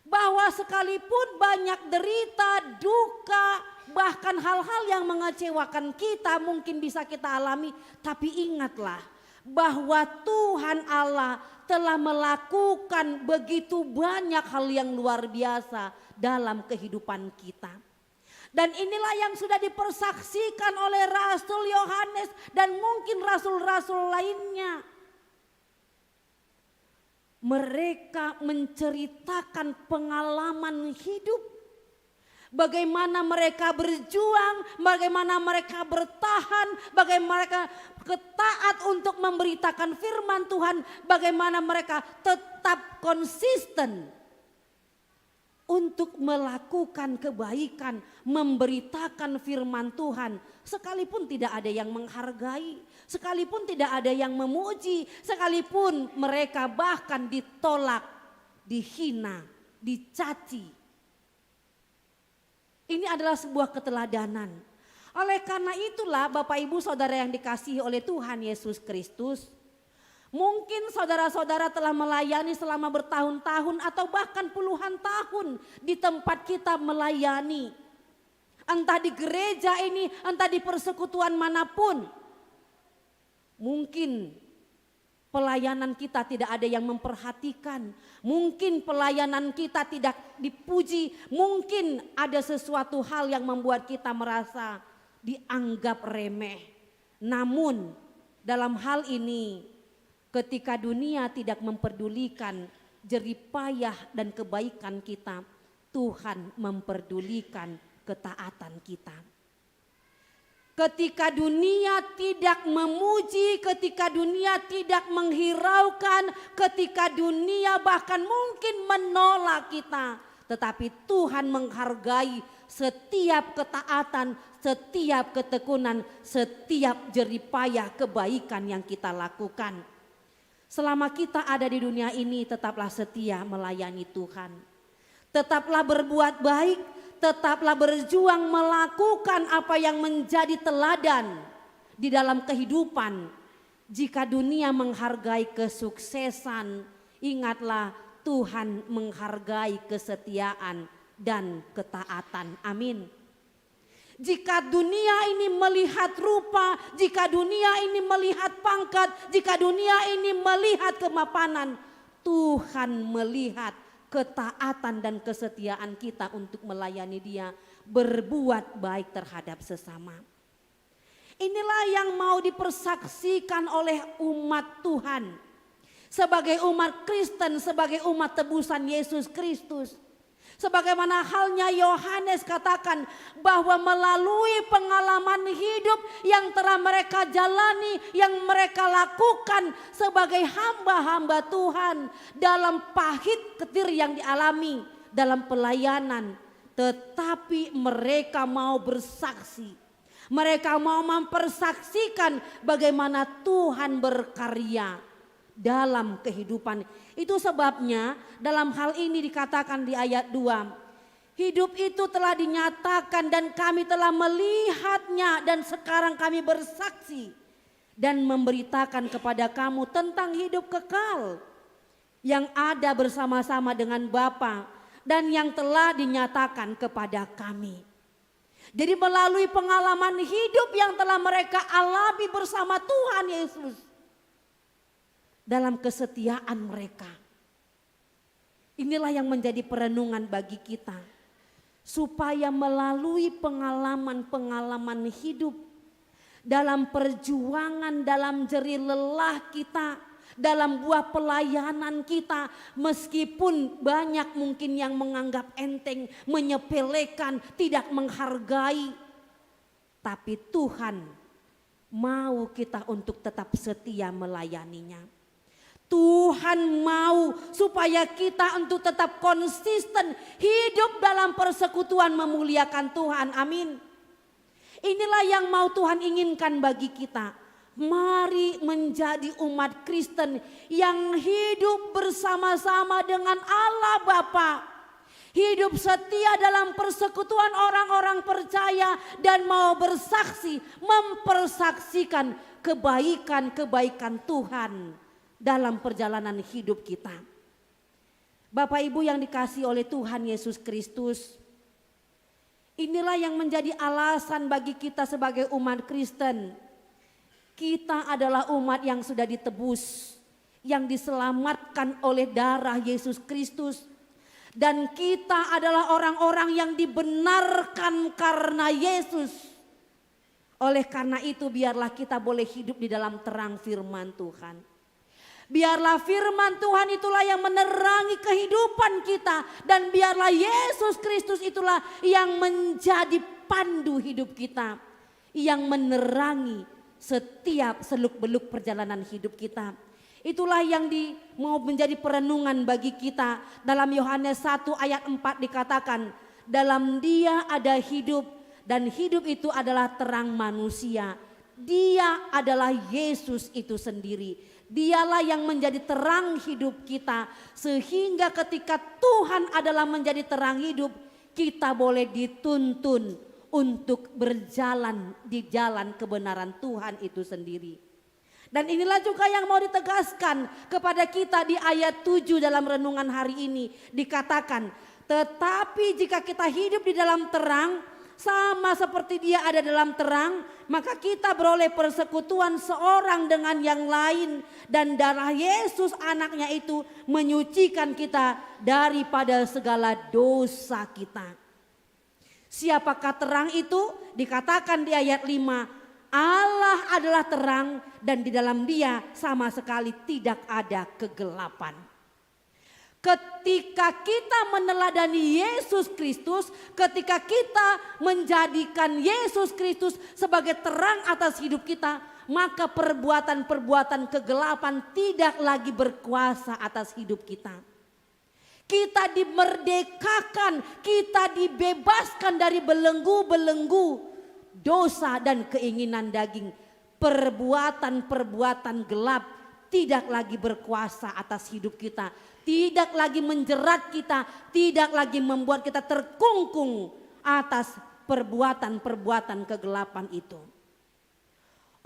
bahwa sekalipun banyak derita, duka, bahkan hal-hal yang mengecewakan kita mungkin bisa kita alami, tapi ingatlah bahwa Tuhan Allah telah melakukan begitu banyak hal yang luar biasa dalam kehidupan kita. Dan inilah yang sudah dipersaksikan oleh Rasul Yohanes dan mungkin rasul-rasul lainnya. Mereka menceritakan pengalaman hidup. Bagaimana mereka berjuang, bagaimana mereka bertahan, bagaimana mereka taat untuk memberitakan firman Tuhan, bagaimana mereka tetap konsisten untuk melakukan kebaikan, memberitakan firman Tuhan, sekalipun tidak ada yang menghargai, sekalipun tidak ada yang memuji, sekalipun mereka bahkan ditolak, dihina, dicaci. Ini adalah sebuah keteladanan. Oleh karena itulah Bapak Ibu Saudara yang dikasihi oleh Tuhan Yesus Kristus, mungkin saudara-saudara telah melayani selama bertahun-tahun atau bahkan puluhan tahun di tempat kita melayani. Entah di gereja ini, entah di persekutuan manapun. Mungkin pelayanan kita tidak ada yang memperhatikan. Mungkin pelayanan kita tidak dipuji. Mungkin ada sesuatu hal yang membuat kita merasa dianggap remeh. Namun dalam hal ini, ketika dunia tidak memperdulikan jerih payah dan kebaikan kita, Tuhan memperdulikan ketaatan kita. Ketika dunia tidak memuji, ketika dunia tidak menghiraukan, ketika dunia bahkan mungkin menolak kita, tetapi Tuhan menghargai setiap ketaatan, setiap ketekunan, setiap jerih payah kebaikan yang kita lakukan. Selama kita ada di dunia ini, tetaplah setia melayani Tuhan. Tetaplah berbuat baik, tetaplah berjuang melakukan apa yang menjadi teladan di dalam kehidupan. Jika dunia menghargai kesuksesan, ingatlah Tuhan menghargai kesetiaan dan ketaatan. Amin. Jika dunia ini melihat rupa, jika dunia ini melihat pangkat, jika dunia ini melihat kemapanan, Tuhan melihat ketaatan dan kesetiaan kita untuk melayani Dia, berbuat baik terhadap sesama. Inilah yang mau dipersaksikan oleh umat Tuhan. Sebagai umat Kristen, sebagai umat tebusan Yesus Kristus. Sebagaimana halnya Yohanes katakan bahwa melalui pengalaman hidup yang telah mereka jalani, yang mereka lakukan sebagai hamba-hamba Tuhan dalam pahit ketir yang dialami dalam pelayanan, tetapi mereka mau bersaksi. Mereka mau mempersaksikan bagaimana Tuhan berkarya dalam kehidupan. Itu sebabnya dalam hal ini dikatakan di ayat 2. Hidup itu telah dinyatakan dan kami telah melihatnya dan sekarang kami bersaksi dan memberitakan kepada kamu tentang hidup kekal yang ada bersama-sama dengan Bapa dan yang telah dinyatakan kepada kami. Jadi melalui pengalaman hidup yang telah mereka alami bersama Tuhan Yesus, dalam kesetiaan mereka. Inilah yang menjadi perenungan bagi kita. Supaya melalui pengalaman-pengalaman hidup, dalam perjuangan, dalam jerih lelah kita, dalam buah pelayanan kita, meskipun banyak mungkin yang menganggap enteng, menyepelekan, tidak menghargai, tapi Tuhan mau kita untuk tetap setia melayaninya. Tuhan mau supaya kita untuk tetap konsisten hidup dalam persekutuan memuliakan Tuhan. Amin. Inilah yang mau Tuhan inginkan bagi kita. Mari menjadi umat Kristen yang hidup bersama-sama dengan Allah Bapa. Hidup setia dalam persekutuan orang-orang percaya dan mau bersaksi, mempersaksikan kebaikan-kebaikan Tuhan dalam perjalanan hidup kita. Bapak Ibu yang dikasihi oleh Tuhan Yesus Kristus, inilah yang menjadi alasan bagi kita sebagai umat Kristen. Kita adalah umat yang sudah ditebus, yang diselamatkan oleh darah Yesus Kristus. Dan kita adalah orang-orang yang dibenarkan karena Yesus. Oleh karena itu biarlah kita boleh hidup di dalam terang firman Tuhan. Biarlah firman Tuhan itulah yang menerangi kehidupan kita. Dan biarlah Yesus Kristus itulah yang menjadi pandu hidup kita. Yang menerangi setiap seluk-beluk perjalanan hidup kita. Itulah yang mau menjadi perenungan bagi kita. Dalam Yohanes 1 ayat 4 dikatakan, dalam Dia ada hidup dan hidup itu adalah terang manusia. Dia adalah Yesus itu sendiri. Dialah yang menjadi terang hidup kita. Sehingga ketika Tuhan adalah menjadi terang hidup, kita boleh dituntun untuk berjalan di jalan kebenaran Tuhan itu sendiri. Dan inilah juga yang mau ditegaskan kepada kita di ayat 7 dalam renungan hari ini. Dikatakan, tetapi jika kita hidup di dalam terang, sama seperti Dia ada dalam terang, maka kita beroleh persekutuan seorang dengan yang lain. Dan darah Yesus anaknya itu menyucikan kita daripada segala dosa kita. Siapakah terang itu? Dikatakan di ayat 5, Allah adalah terang dan di dalam Dia sama sekali tidak ada kegelapan. Ketika kita meneladani Yesus Kristus, ketika kita menjadikan Yesus Kristus sebagai terang atas hidup kita, maka perbuatan-perbuatan kegelapan tidak lagi berkuasa atas hidup kita. Kita dimerdekakan, kita dibebaskan dari belenggu-belenggu dosa dan keinginan daging. Perbuatan-perbuatan gelap tidak lagi berkuasa atas hidup kita. Tidak lagi menjerat kita, tidak lagi membuat kita terkungkung atas perbuatan-perbuatan kegelapan itu.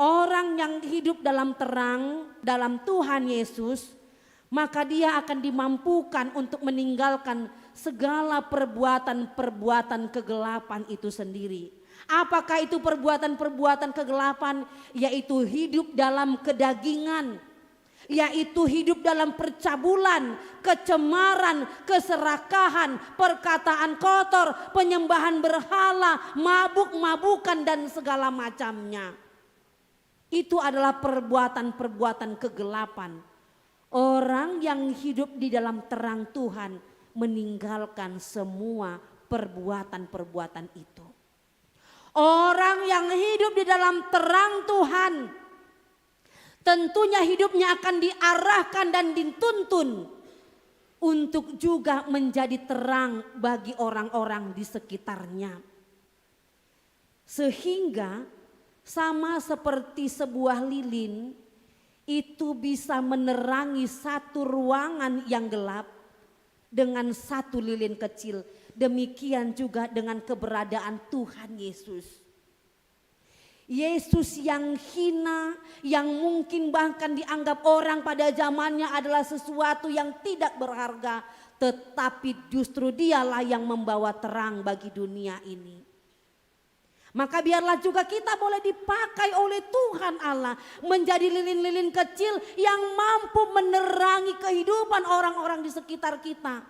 Orang yang hidup dalam terang, dalam Tuhan Yesus, maka dia akan dimampukan untuk meninggalkan segala perbuatan-perbuatan kegelapan itu sendiri. Apakah itu perbuatan-perbuatan kegelapan? Yaitu hidup dalam kedagingan, yaitu hidup dalam percabulan, kecemaran, keserakahan, perkataan kotor, penyembahan berhala, mabuk-mabukan dan segala macamnya. Itu adalah perbuatan-perbuatan kegelapan. Orang yang hidup di dalam terang Tuhan meninggalkan semua perbuatan-perbuatan itu. Orang yang hidup di dalam terang Tuhan tentunya hidupnya akan diarahkan dan dituntun untuk juga menjadi terang bagi orang-orang di sekitarnya. Sehingga sama seperti sebuah lilin itu bisa menerangi satu ruangan yang gelap dengan satu lilin kecil. Demikian juga dengan keberadaan Tuhan Yesus. Yesus yang hina, yang mungkin bahkan dianggap orang pada zamannya adalah sesuatu yang tidak berharga, tetapi justru dialah yang membawa terang bagi dunia ini. Maka biarlah juga kita boleh dipakai oleh Tuhan Allah menjadi lilin-lilin kecil yang mampu menerangi kehidupan orang-orang di sekitar kita.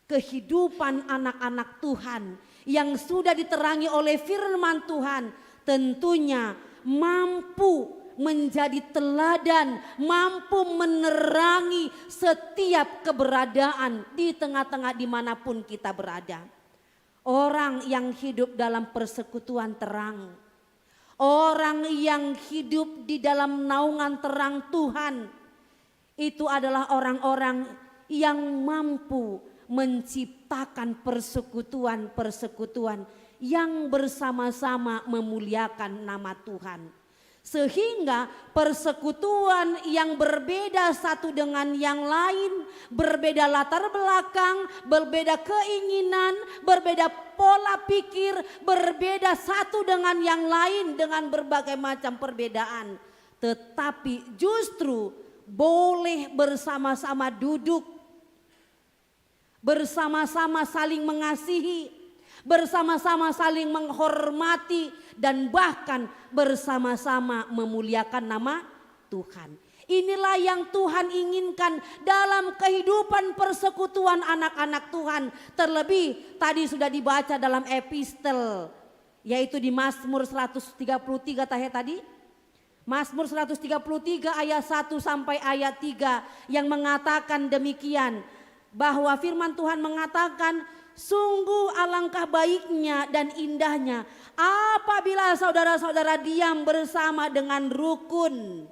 Kehidupan anak-anak Tuhan yang sudah diterangi oleh firman Tuhan tentunya mampu menjadi teladan, mampu menerangi setiap keberadaan di tengah-tengah dimanapun kita berada. Orang yang hidup dalam persekutuan terang, orang yang hidup di dalam naungan terang Tuhan, itu adalah orang-orang yang mampu menciptakan persekutuan-persekutuan yang bersama-sama memuliakan nama Tuhan. Sehingga persekutuan yang berbeda satu dengan yang lain, berbeda latar belakang, berbeda keinginan, berbeda pola pikir, berbeda satu dengan yang lain dengan berbagai macam perbedaan. Tetapi justru boleh bersama-sama duduk, bersama-sama saling mengasihi, bersama-sama saling menghormati, dan bahkan bersama-sama memuliakan nama Tuhan. Inilah yang Tuhan inginkan dalam kehidupan persekutuan anak-anak Tuhan. Terlebih tadi sudah dibaca dalam epistel, yaitu di Mazmur 133 tadi. Mazmur 133 ayat 1 sampai ayat 3 yang mengatakan demikian. Bahwa firman Tuhan mengatakan, sungguh alangkah baiknya dan indahnya apabila saudara-saudara diam bersama dengan rukun.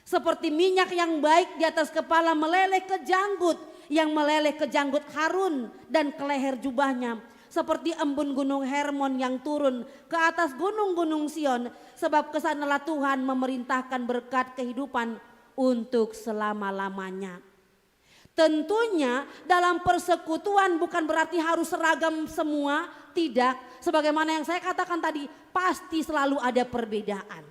Seperti minyak yang baik di atas kepala meleleh ke janggut, yang meleleh ke janggut Harun dan ke leher jubahnya. Seperti embun gunung Hermon yang turun ke atas gunung-gunung Sion. Sebab kesanalah Tuhan memerintahkan berkat kehidupan untuk selama-lamanya. Tentunya dalam persekutuan bukan berarti harus seragam semua, tidak. Sebagaimana yang saya katakan tadi, pasti selalu ada perbedaan.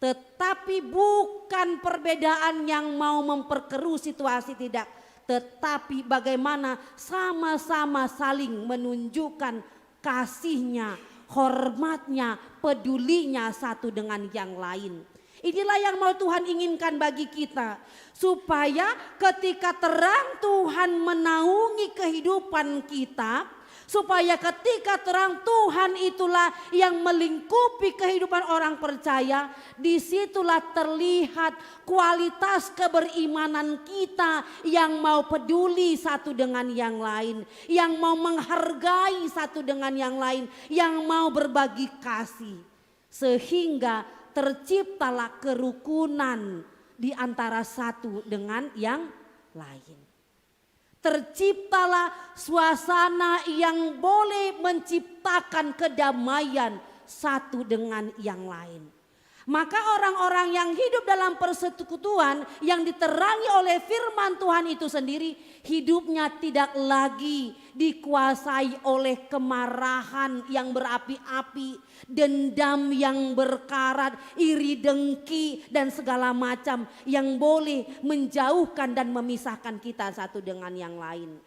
Tetapi bukan perbedaan yang mau memperkeruh situasi, tidak. Tetapi bagaimana sama-sama saling menunjukkan kasihnya, hormatnya, pedulinya satu dengan yang lain. Inilah yang mau Tuhan inginkan bagi kita. Supaya ketika terang Tuhan menaungi kehidupan kita. Supaya ketika terang Tuhan itulah yang melingkupi kehidupan orang percaya. Disitulah terlihat kualitas keberimanan kita yang mau peduli satu dengan yang lain. Yang mau menghargai satu dengan yang lain. Yang mau berbagi kasih. Sehingga terciptalah kerukunan di antara satu dengan yang lain. Terciptalah suasana yang boleh menciptakan kedamaian satu dengan yang lain. Maka orang-orang yang hidup dalam persekutuan yang diterangi oleh firman Tuhan itu sendiri, hidupnya tidak lagi dikuasai oleh kemarahan yang berapi-api, dendam yang berkarat, iri dengki dan segala macam yang boleh menjauhkan dan memisahkan kita satu dengan yang lain.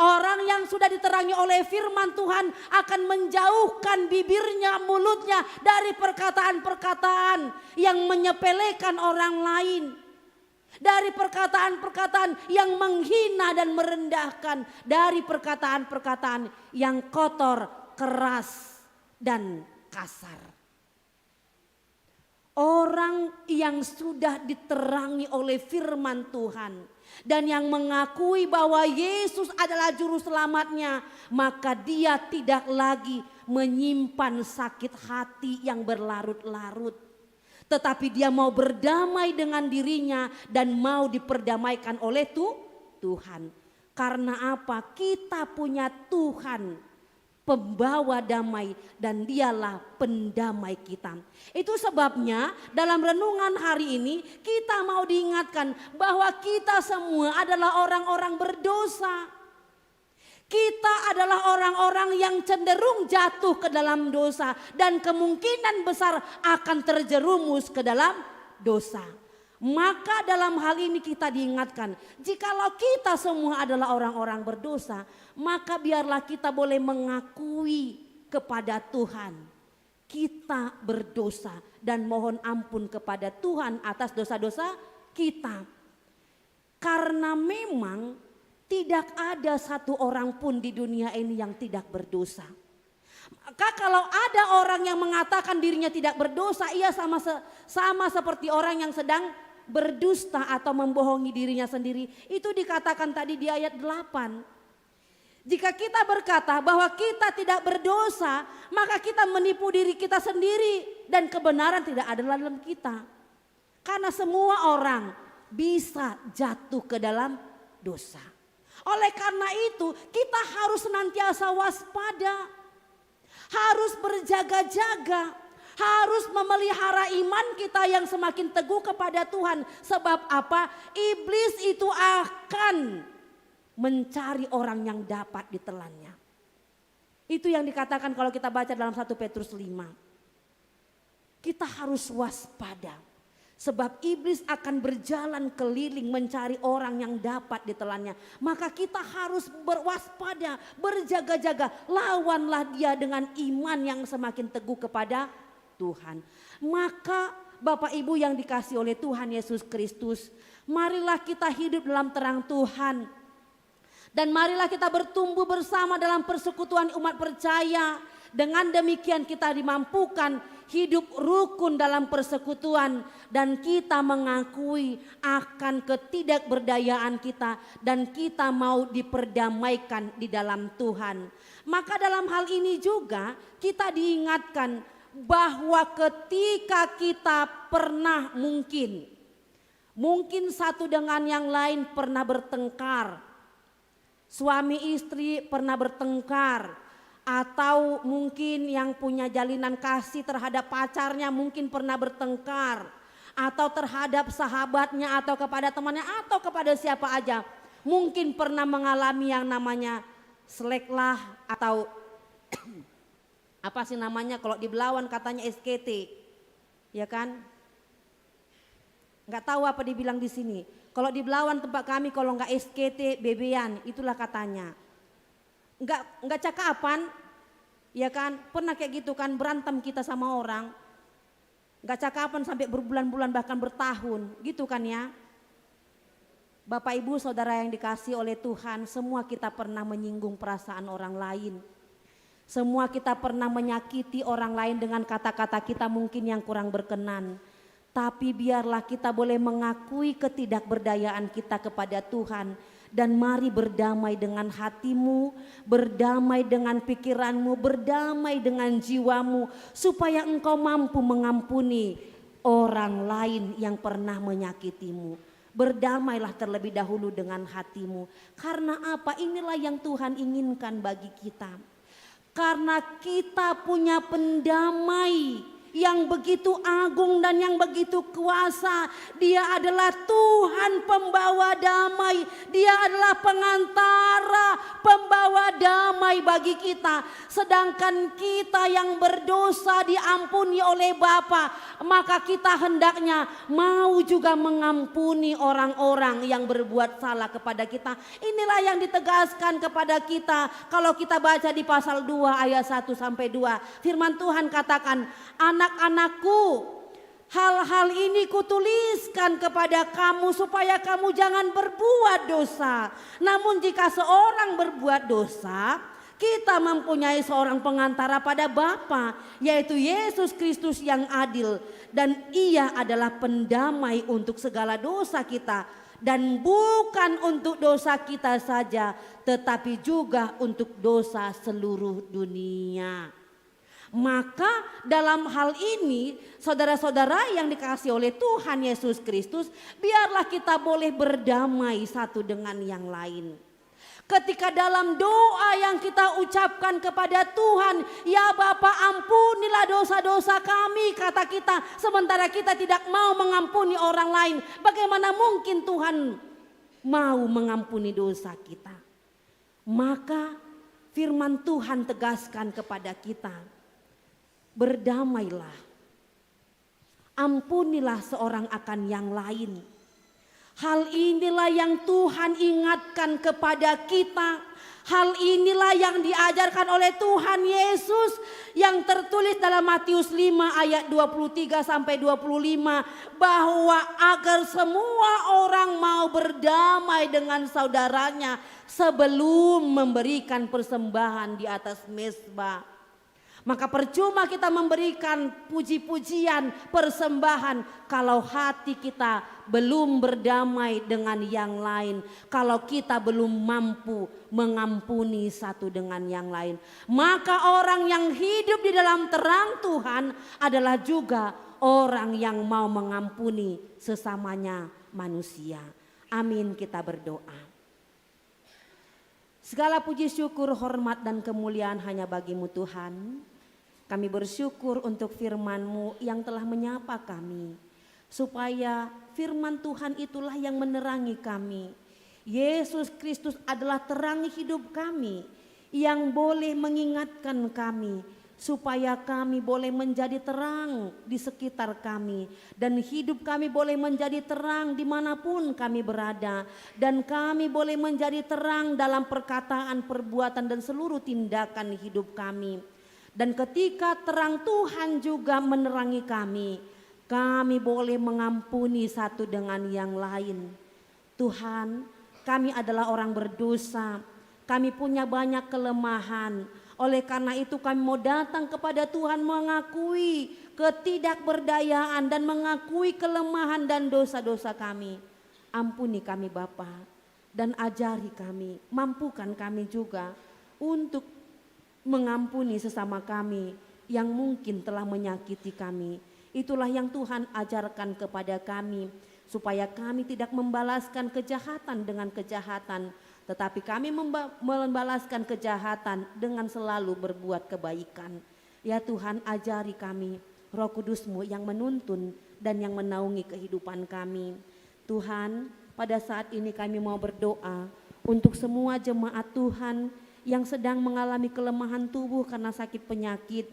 Orang yang sudah diterangi oleh firman Tuhan akan menjauhkan bibirnya, mulutnya dari perkataan-perkataan yang menyepelekan orang lain. Dari perkataan-perkataan yang menghina dan merendahkan. Dari perkataan-perkataan yang kotor, keras, dan kasar. Orang yang sudah diterangi oleh firman Tuhan dan yang mengakui bahwa Yesus adalah juru selamatnya, maka dia tidak lagi menyimpan sakit hati yang berlarut-larut. Tetapi dia mau berdamai dengan dirinya dan mau diperdamaikan oleh Tuhan. Karena apa? Kita punya Tuhan, pembawa damai, dan dialah pendamai kita. Itu sebabnya dalam renungan hari ini kita mau diingatkan bahwa kita semua adalah orang-orang berdosa. Kita adalah orang-orang yang cenderung jatuh ke dalam dosa dan kemungkinan besar akan terjerumus ke dalam dosa. Maka dalam hal ini kita diingatkan, jikalau kita semua adalah orang-orang berdosa, maka biarlah kita boleh mengakui kepada Tuhan. Kita berdosa dan mohon ampun kepada Tuhan atas dosa-dosa kita. Karena memang tidak ada satu orang pun di dunia ini yang tidak berdosa. Maka kalau ada orang yang mengatakan dirinya tidak berdosa, ia sama seperti orang yang sedang berdusta atau membohongi dirinya sendiri. Itu dikatakan tadi di ayat 8. Jika kita berkata bahwa kita tidak berdosa, maka kita menipu diri kita sendiri dan kebenaran tidak ada dalam kita. Karena semua orang bisa jatuh ke dalam dosa. Oleh karena itu kita harus senantiasa waspada, harus berjaga-jaga, harus memelihara iman kita yang semakin teguh kepada Tuhan. Sebab apa? Iblis itu akan mencari orang yang dapat ditelannya. Itu yang dikatakan kalau kita baca dalam 1 Petrus 5. Kita harus waspada. Sebab iblis akan berjalan keliling mencari orang yang dapat ditelannya. Maka kita harus berwaspada, berjaga-jaga. Lawanlah dia dengan iman yang semakin teguh kepada Tuhan. Maka Bapak Ibu yang dikasihi oleh Tuhan Yesus Kristus, marilah kita hidup dalam terang Tuhan. Dan marilah kita bertumbuh bersama dalam persekutuan umat percaya. Dengan demikian kita dimampukan hidup rukun dalam persekutuan dan kita mengakui akan ketidakberdayaan kita dan kita mau diperdamaikan di dalam Tuhan. Maka dalam hal ini juga kita diingatkan bahwa ketika kita pernah mungkin satu dengan yang lain pernah bertengkar, suami istri pernah bertengkar, atau mungkin yang punya jalinan kasih terhadap pacarnya mungkin pernah bertengkar, atau terhadap sahabatnya atau kepada temannya atau kepada siapa aja mungkin pernah mengalami yang namanya seleklah atau apa sih namanya kalau di Belawan katanya SKT, ya kan? Nggak tahu apa dibilang di sini. Kalau di Belawan tempat kami kalau nggak SKT bebean itulah katanya. Nggak cakapan, ya kan? Pernah kayak gitu kan berantem kita sama orang, nggak cakapan sampai berbulan-bulan bahkan bertahun, gitu kan ya? Bapak Ibu Saudara yang dikasihi oleh Tuhan, semua kita pernah menyinggung perasaan orang lain, semua kita pernah menyakiti orang lain dengan kata-kata kita mungkin yang kurang berkenan. Tapi biarlah kita boleh mengakui ketidakberdayaan kita kepada Tuhan. Dan mari berdamai dengan hatimu, berdamai dengan pikiranmu, berdamai dengan jiwamu. Supaya engkau mampu mengampuni orang lain yang pernah menyakitimu. Berdamailah terlebih dahulu dengan hatimu. Karena apa? Inilah yang Tuhan inginkan bagi kita. Karena kita punya pendamai yang begitu agung dan yang begitu kuasa. Dia adalah Tuhan pembawa damai. Dia adalah pengantara, pembawa damai bagi kita. Sedangkan kita yang berdosa diampuni oleh Bapa, maka kita hendaknya mau juga mengampuni orang-orang yang berbuat salah kepada kita. Inilah yang ditegaskan kepada kita kalau kita baca di pasal 2 ayat 1 sampai 2. Firman Tuhan katakan, anak-anakku, hal-hal ini kutuliskan kepada kamu supaya kamu jangan berbuat dosa. Namun jika seorang berbuat dosa, kita mempunyai seorang pengantara pada Bapa, yaitu Yesus Kristus yang adil. Dan ia adalah pendamai untuk segala dosa kita. Dan bukan untuk dosa kita saja, tetapi juga untuk dosa seluruh dunia. Maka dalam hal ini, saudara-saudara yang dikasihi oleh Tuhan Yesus Kristus, biarlah kita boleh berdamai satu dengan yang lain. Ketika dalam doa yang kita ucapkan kepada Tuhan, ya Bapa, ampunilah dosa-dosa kami, kata kita, sementara kita tidak mau mengampuni orang lain. Bagaimana mungkin Tuhan mau mengampuni dosa kita? Maka firman Tuhan tegaskan kepada kita, berdamailah, ampunilah seorang akan yang lain. Hal inilah yang Tuhan ingatkan kepada kita. Hal inilah yang diajarkan oleh Tuhan Yesus yang tertulis dalam Matius 5 ayat 23 sampai 25, bahwa agar semua orang mau berdamai dengan saudaranya sebelum memberikan persembahan di atas mezbah. Maka percuma kita memberikan puji-pujian, persembahan kalau hati kita belum berdamai dengan yang lain. Kalau kita belum mampu mengampuni satu dengan yang lain. Maka orang yang hidup di dalam terang Tuhan adalah juga orang yang mau mengampuni sesamanya manusia. Amin, kita berdoa. Segala puji syukur, hormat dan kemuliaan hanya bagi-Mu Tuhan. Kami bersyukur untuk firman-Mu yang telah menyapa kami. Supaya firman Tuhan itulah yang menerangi kami. Yesus Kristus adalah terang hidup kami. Yang boleh mengingatkan kami. Supaya kami boleh menjadi terang di sekitar kami. Dan hidup kami boleh menjadi terang dimanapun kami berada. Dan kami boleh menjadi terang dalam perkataan, perbuatan dan seluruh tindakan hidup kami. Dan ketika terang Tuhan juga menerangi kami boleh mengampuni satu dengan yang lain. Tuhan, kami adalah orang berdosa, kami punya banyak kelemahan. Oleh karena itu kami mau datang kepada Tuhan mengakui ketidakberdayaan dan mengakui kelemahan dan dosa-dosa kami. Ampuni kami Bapa dan ajari kami, mampukan kami juga untuk mengampuni sesama kami yang mungkin telah menyakiti kami. Itulah yang Tuhan ajarkan kepada kami, supaya kami tidak membalaskan kejahatan dengan kejahatan, tetapi kami membalaskan kejahatan dengan selalu berbuat kebaikan. Ya Tuhan, ajari kami, Roh Kudus-Mu yang menuntun dan yang menaungi kehidupan kami. Tuhan, pada saat ini kami mau berdoa untuk semua jemaat Tuhan yang sedang mengalami kelemahan tubuh karena sakit penyakit.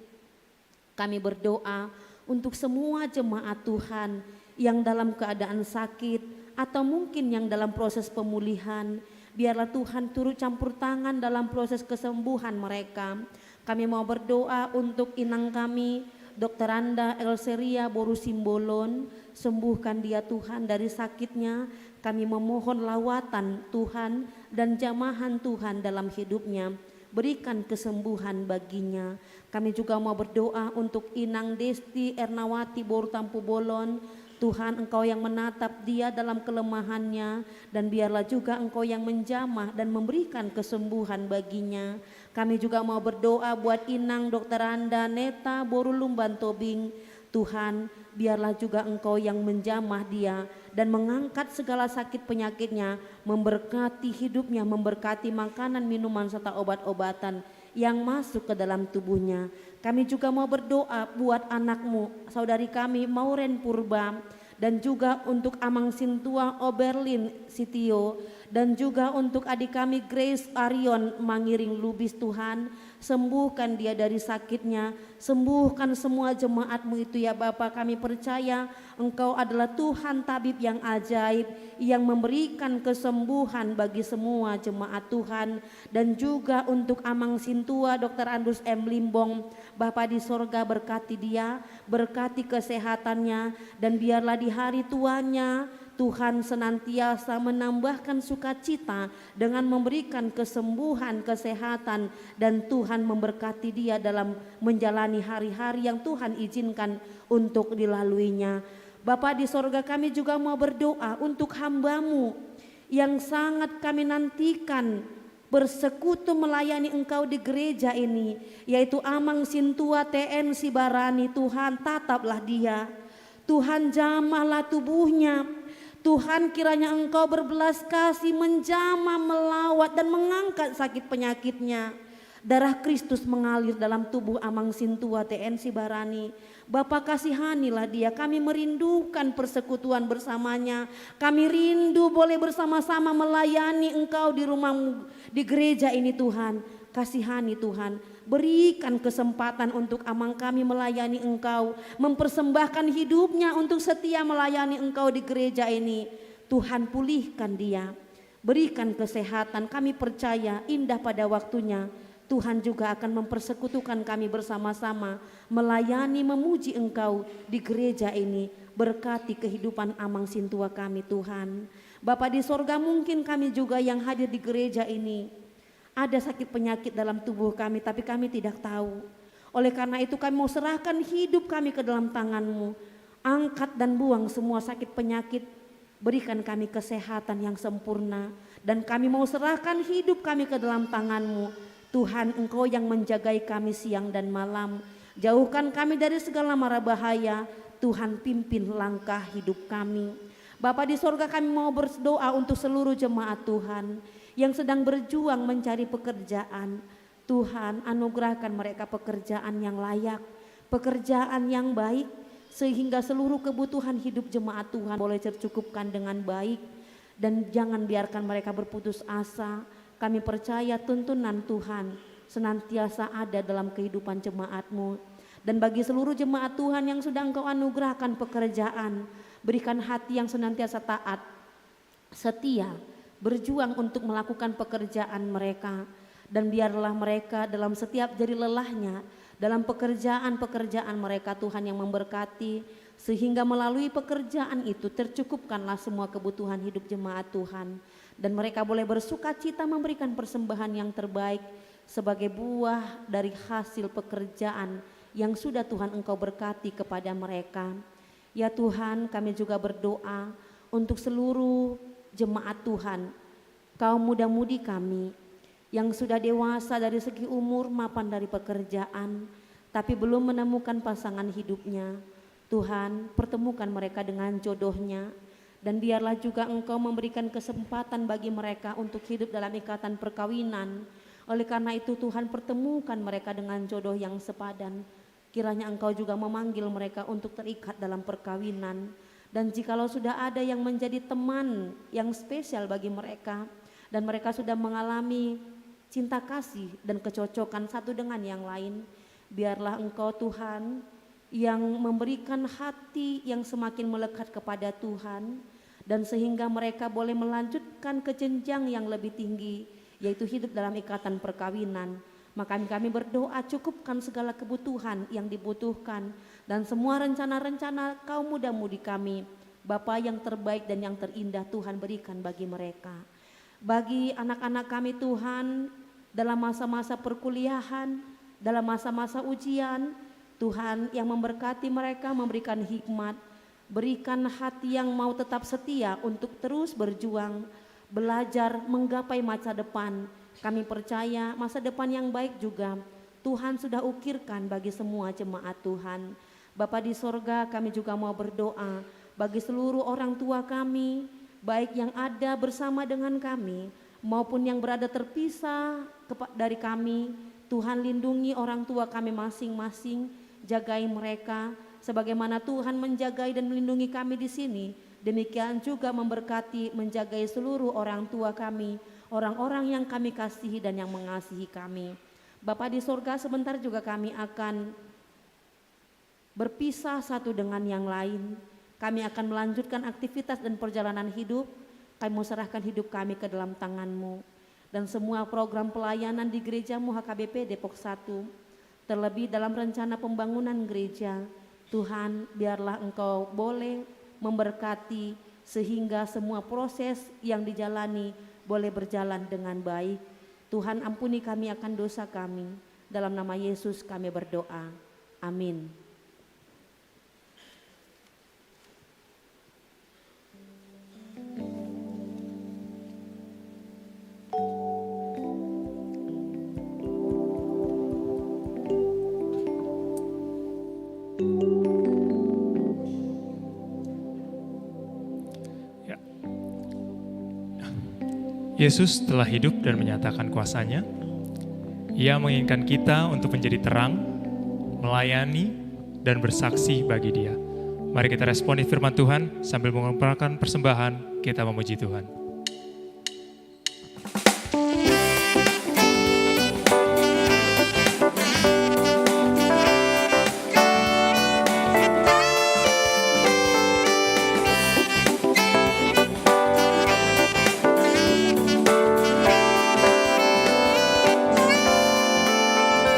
Kami berdoa untuk semua jemaat Tuhan yang dalam keadaan sakit atau mungkin yang dalam proses pemulihan. Biarlah Tuhan turut campur tangan dalam proses kesembuhan mereka. Kami mau berdoa untuk inang kami, Dr. Anda Elseria Boru Simbolon. Sembuhkan dia Tuhan dari sakitnya. Kami memohon lawatan Tuhan dan jamahan Tuhan dalam hidupnya. Berikan kesembuhan baginya. Kami juga mau berdoa untuk Inang Desti Ernawati Boru Tampu Bolon. Tuhan, Engkau yang menatap dia dalam kelemahannya, dan biarlah juga Engkau yang menjamah dan memberikan kesembuhan baginya. Kami juga mau berdoa buat Inang Dr. Anda Neta Boru Lumban Tobing. Tuhan, biarlah juga Engkau yang menjamah dia dan mengangkat segala sakit penyakitnya, memberkati hidupnya, memberkati makanan, minuman serta obat-obatan yang masuk ke dalam tubuhnya. Kami juga mau berdoa buat anakmu, saudari kami Mauren Purba, dan juga untuk Amang Sintua Oberlin Sitio, dan juga untuk adik kami Grace Arion Mangiring Lubis. Tuhan, sembuhkan dia dari sakitnya, sembuhkan semua jemaatmu itu ya Bapa. Kami percaya Engkau adalah Tuhan tabib yang ajaib, yang memberikan kesembuhan bagi semua jemaat Tuhan. Dan juga untuk Amang Sintua Dr. Andrus M. Limbong, Bapa di sorga berkati dia, berkati kesehatannya, dan biarlah di hari tuanya Tuhan senantiasa menambahkan sukacita dengan memberikan kesembuhan, kesehatan, dan Tuhan memberkati dia dalam menjalani hari-hari yang Tuhan izinkan untuk dilaluinya. Bapa di sorga, kami juga mau berdoa untuk hamba-Mu yang sangat kami nantikan bersekutu melayani Engkau di gereja ini, yaitu Amang Sintua TN Sibarani. Tuhan, tataplah dia, Tuhan jamahlah tubuhnya. Tuhan, kiranya Engkau berbelas kasih menjamah, melawat, dan mengangkat sakit penyakitnya. Darah Kristus mengalir dalam tubuh Amang Sintua TN Sibarani. Bapa, kasihanilah dia, kami merindukan persekutuan bersamanya. Kami rindu boleh bersama-sama melayani Engkau di rumah-Mu, di gereja ini Tuhan. Kasihani Tuhan, berikan kesempatan untuk Amang kami melayani Engkau, mempersembahkan hidupnya untuk setia melayani Engkau di gereja ini. Tuhan, pulihkan dia, berikan kesehatan. Kami percaya indah pada waktunya Tuhan juga akan mempersekutukan kami bersama-sama melayani, memuji Engkau di gereja ini. Berkati kehidupan Amang Sintua kami Tuhan. Bapa di sorga, mungkin kami juga yang hadir di gereja ini ada sakit penyakit dalam tubuh kami, tapi kami tidak tahu. Oleh karena itu kami mau serahkan hidup kami ke dalam tangan-Mu. Angkat dan buang semua sakit penyakit, berikan kami kesehatan yang sempurna. Dan kami mau serahkan hidup kami ke dalam tangan-Mu. Tuhan, Engkau yang menjagai kami siang dan malam. Jauhkan kami dari segala mara bahaya. Tuhan, pimpin langkah hidup kami. Bapa di sorga, kami mau berdoa untuk seluruh jemaat Tuhan yang sedang berjuang mencari pekerjaan. Tuhan, anugerahkan mereka pekerjaan yang layak, pekerjaan yang baik, sehingga seluruh kebutuhan hidup jemaat Tuhan boleh tercukupkan dengan baik. Dan jangan biarkan mereka berputus asa. Kami percaya tuntunan Tuhan senantiasa ada dalam kehidupan jemaat-Mu. Dan bagi seluruh jemaat Tuhan yang sudah Engkau anugerahkan pekerjaan, berikan hati yang senantiasa taat, setia, berjuang untuk melakukan pekerjaan mereka. Dan biarlah mereka dalam setiap jeri lelahnya, dalam pekerjaan-pekerjaan mereka Tuhan yang memberkati, sehingga melalui pekerjaan itu tercukupkanlah semua kebutuhan hidup jemaat Tuhan. Dan mereka boleh bersuka cita memberikan persembahan yang terbaik sebagai buah dari hasil pekerjaan yang sudah Tuhan Engkau berkati kepada mereka. Ya Tuhan, kami juga berdoa untuk seluruh jemaat Tuhan, kaum muda-mudi kami yang sudah dewasa dari segi umur maupun dari pekerjaan, tapi belum menemukan pasangan hidupnya. Tuhan, pertemukan mereka dengan jodohnya, dan biarlah juga Engkau memberikan kesempatan bagi mereka untuk hidup dalam ikatan perkawinan. Oleh karena itu Tuhan, pertemukan mereka dengan jodoh yang sepadan. Kiranya Engkau juga memanggil mereka untuk terikat dalam perkawinan. Dan jikalau sudah ada yang menjadi teman yang spesial bagi mereka, dan mereka sudah mengalami cinta kasih dan kecocokan satu dengan yang lain, biarlah Engkau Tuhan yang memberikan hati yang semakin melekat kepada Tuhan, dan sehingga mereka boleh melanjutkan ke jenjang yang lebih tinggi, yaitu hidup dalam ikatan perkawinan. Maka kami berdoa, cukupkan segala kebutuhan yang dibutuhkan dan semua rencana-rencana kaum muda-mudi kami. Bapa, yang terbaik dan yang terindah Tuhan berikan bagi mereka. Bagi anak-anak kami Tuhan, dalam masa-masa perkuliahan, dalam masa-masa ujian, Tuhan yang memberkati mereka, memberikan hikmat, berikan hati yang mau tetap setia untuk terus berjuang, belajar menggapai masa depan. Kami percaya masa depan yang baik juga Tuhan sudah ukirkan bagi semua jemaat Tuhan. Bapa di sorga, kami juga mau berdoa bagi seluruh orang tua kami, baik yang ada bersama dengan kami maupun yang berada terpisah dari kami. Tuhan lindungi orang tua kami masing-masing, jagai mereka sebagaimana Tuhan menjagai dan melindungi kami di sini. Demikian juga memberkati, menjagai seluruh orang tua kami, orang-orang yang kami kasihi dan yang mengasihi kami. Bapa di sorga, sebentar juga kami akan berpisah satu dengan yang lain. Kami akan melanjutkan aktivitas dan perjalanan hidup. Kami mau serahkan hidup kami ke dalam tangan-Mu. Dan semua program pelayanan di gereja-Mu HKBP Depok 1. Terlebih dalam rencana pembangunan gereja. Tuhan, biarlah Engkau boleh memberkati sehingga semua proses yang dijalani boleh berjalan dengan baik. Tuhan, ampuni kami akan dosa kami. Dalam nama Yesus kami berdoa. Amin. Yesus telah hidup dan menyatakan kuasa-Nya. Ia menginginkan kita untuk menjadi terang, melayani, dan bersaksi bagi Dia. Mari kita responi firman Tuhan sambil mengumpulkan persembahan, kita memuji Tuhan.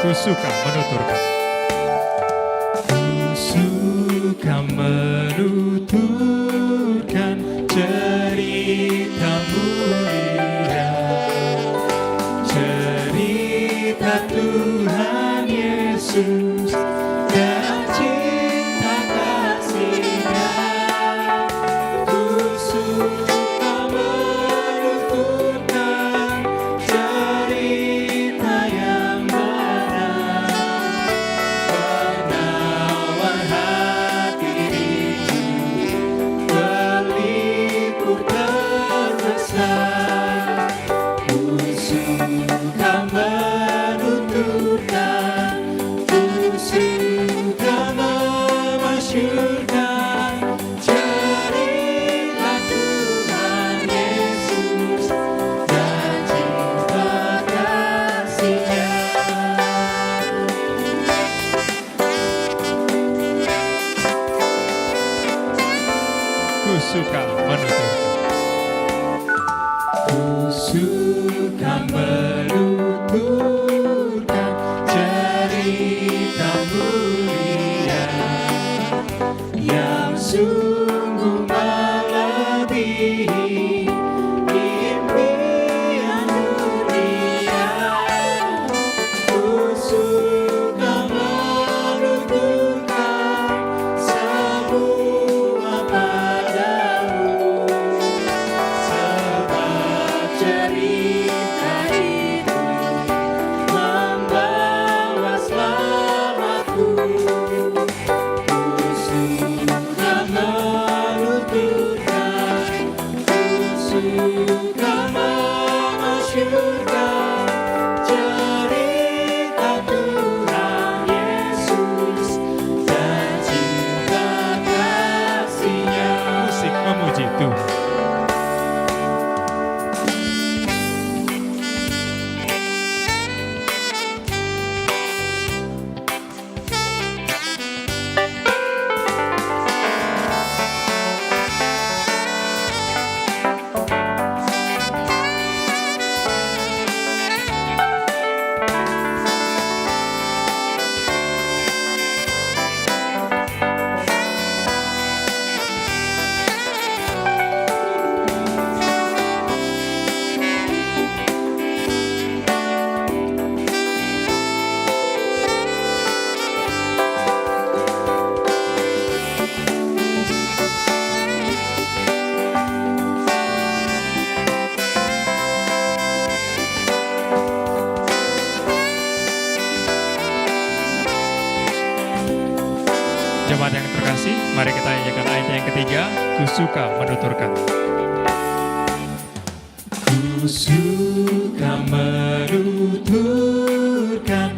Ku suka menuturkan. Ku suka menuturkan cerita mulia, cerita Tuhan Yesus dan cinta kasih-Nya. Ku suka menuturkan cerita yang suka menuturkan. Ku suka menuturkan cerita mulia yang sungguh melebihi impian dunia. Ku suka menuturkan sebuah padamu, sebab cerita itu membawa selamatku. Ku suka menuturkan, ku suka memasyurkan cerita Tuhan Yesus dan cinta kasih-Nya. Musik memuji Tuhan. Jemaat yang terkasih, mari kita nyanyikan ayat yang ketiga, ku suka menuturkan. Ku suka menuturkan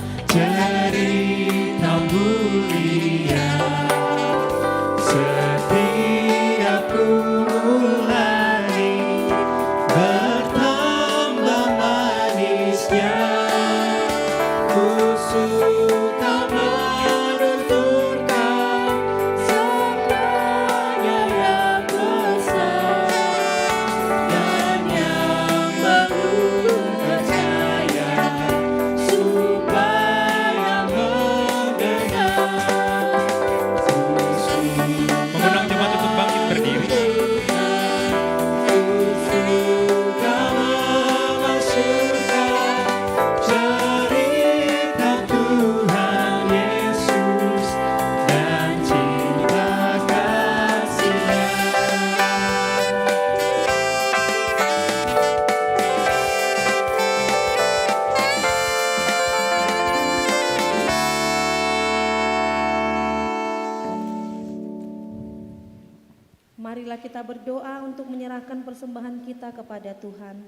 Marilah kita berdoa untuk menyerahkan persembahan kita kepada Tuhan.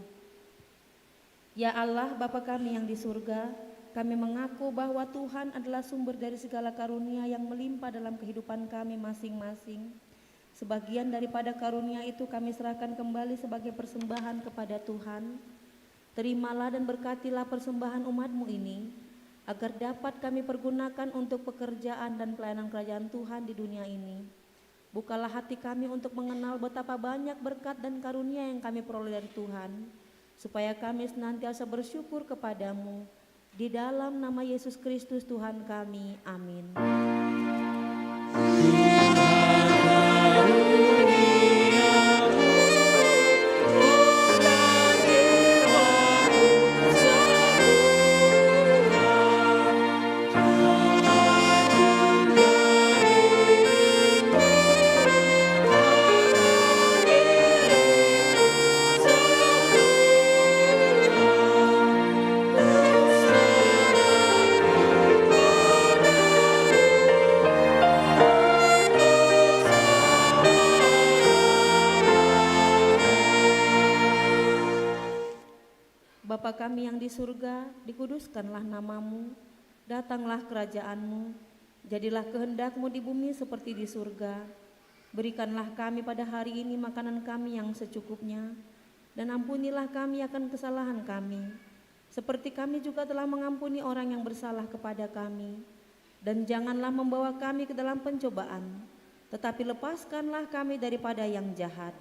Ya Allah, Bapa kami yang di surga, kami mengaku bahwa Tuhan adalah sumber dari segala karunia yang melimpah dalam kehidupan kami masing-masing. Sebagian daripada karunia itu kami serahkan kembali sebagai persembahan kepada Tuhan. Terimalah dan berkatilah persembahan umat-Mu ini, agar dapat kami pergunakan untuk pekerjaan dan pelayanan kerajaan Tuhan di dunia ini. Bukalah hati kami untuk mengenal betapa banyak berkat dan karunia yang kami peroleh dari Tuhan, supaya kami senantiasa bersyukur kepadamu. Di dalam nama Yesus Kristus Tuhan kami, amin. Bapa kami yang di surga, dikuduskanlah namamu, datanglah kerajaan-Mu, jadilah kehendak-Mu di bumi seperti di surga. Berikanlah kami pada hari ini makanan kami yang secukupnya, dan ampunilah kami akan kesalahan kami, seperti kami juga telah mengampuni orang yang bersalah kepada kami. Dan janganlah membawa kami ke dalam pencobaan, tetapi lepaskanlah kami daripada yang jahat.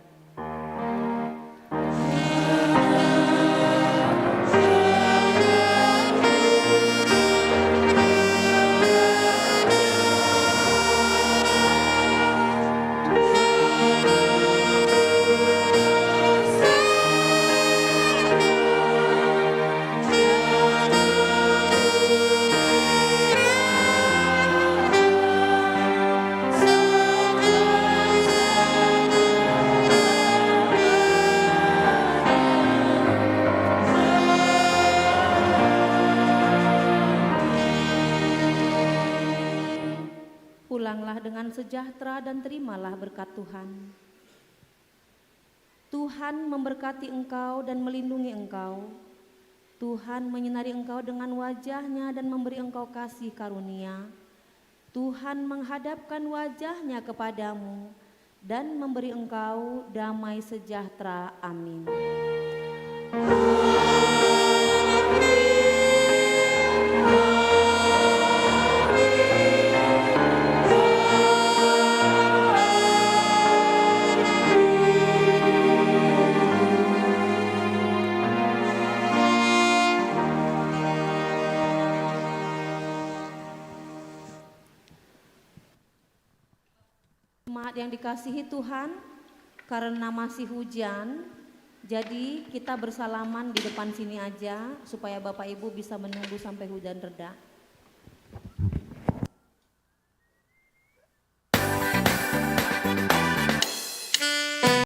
Pulanglah dengan sejahtera dan terimalah berkat Tuhan. Tuhan memberkati engkau dan melindungi engkau. Tuhan menyinari engkau dengan wajah-Nya dan memberi engkau kasih karunia. Tuhan menghadapkan wajah-Nya kepadamu dan memberi engkau damai sejahtera. Amin. Jemaat yang dikasihi Tuhan, karena masih hujan, jadi kita bersalaman di depan sini aja supaya Bapak Ibu bisa menunggu sampai hujan reda.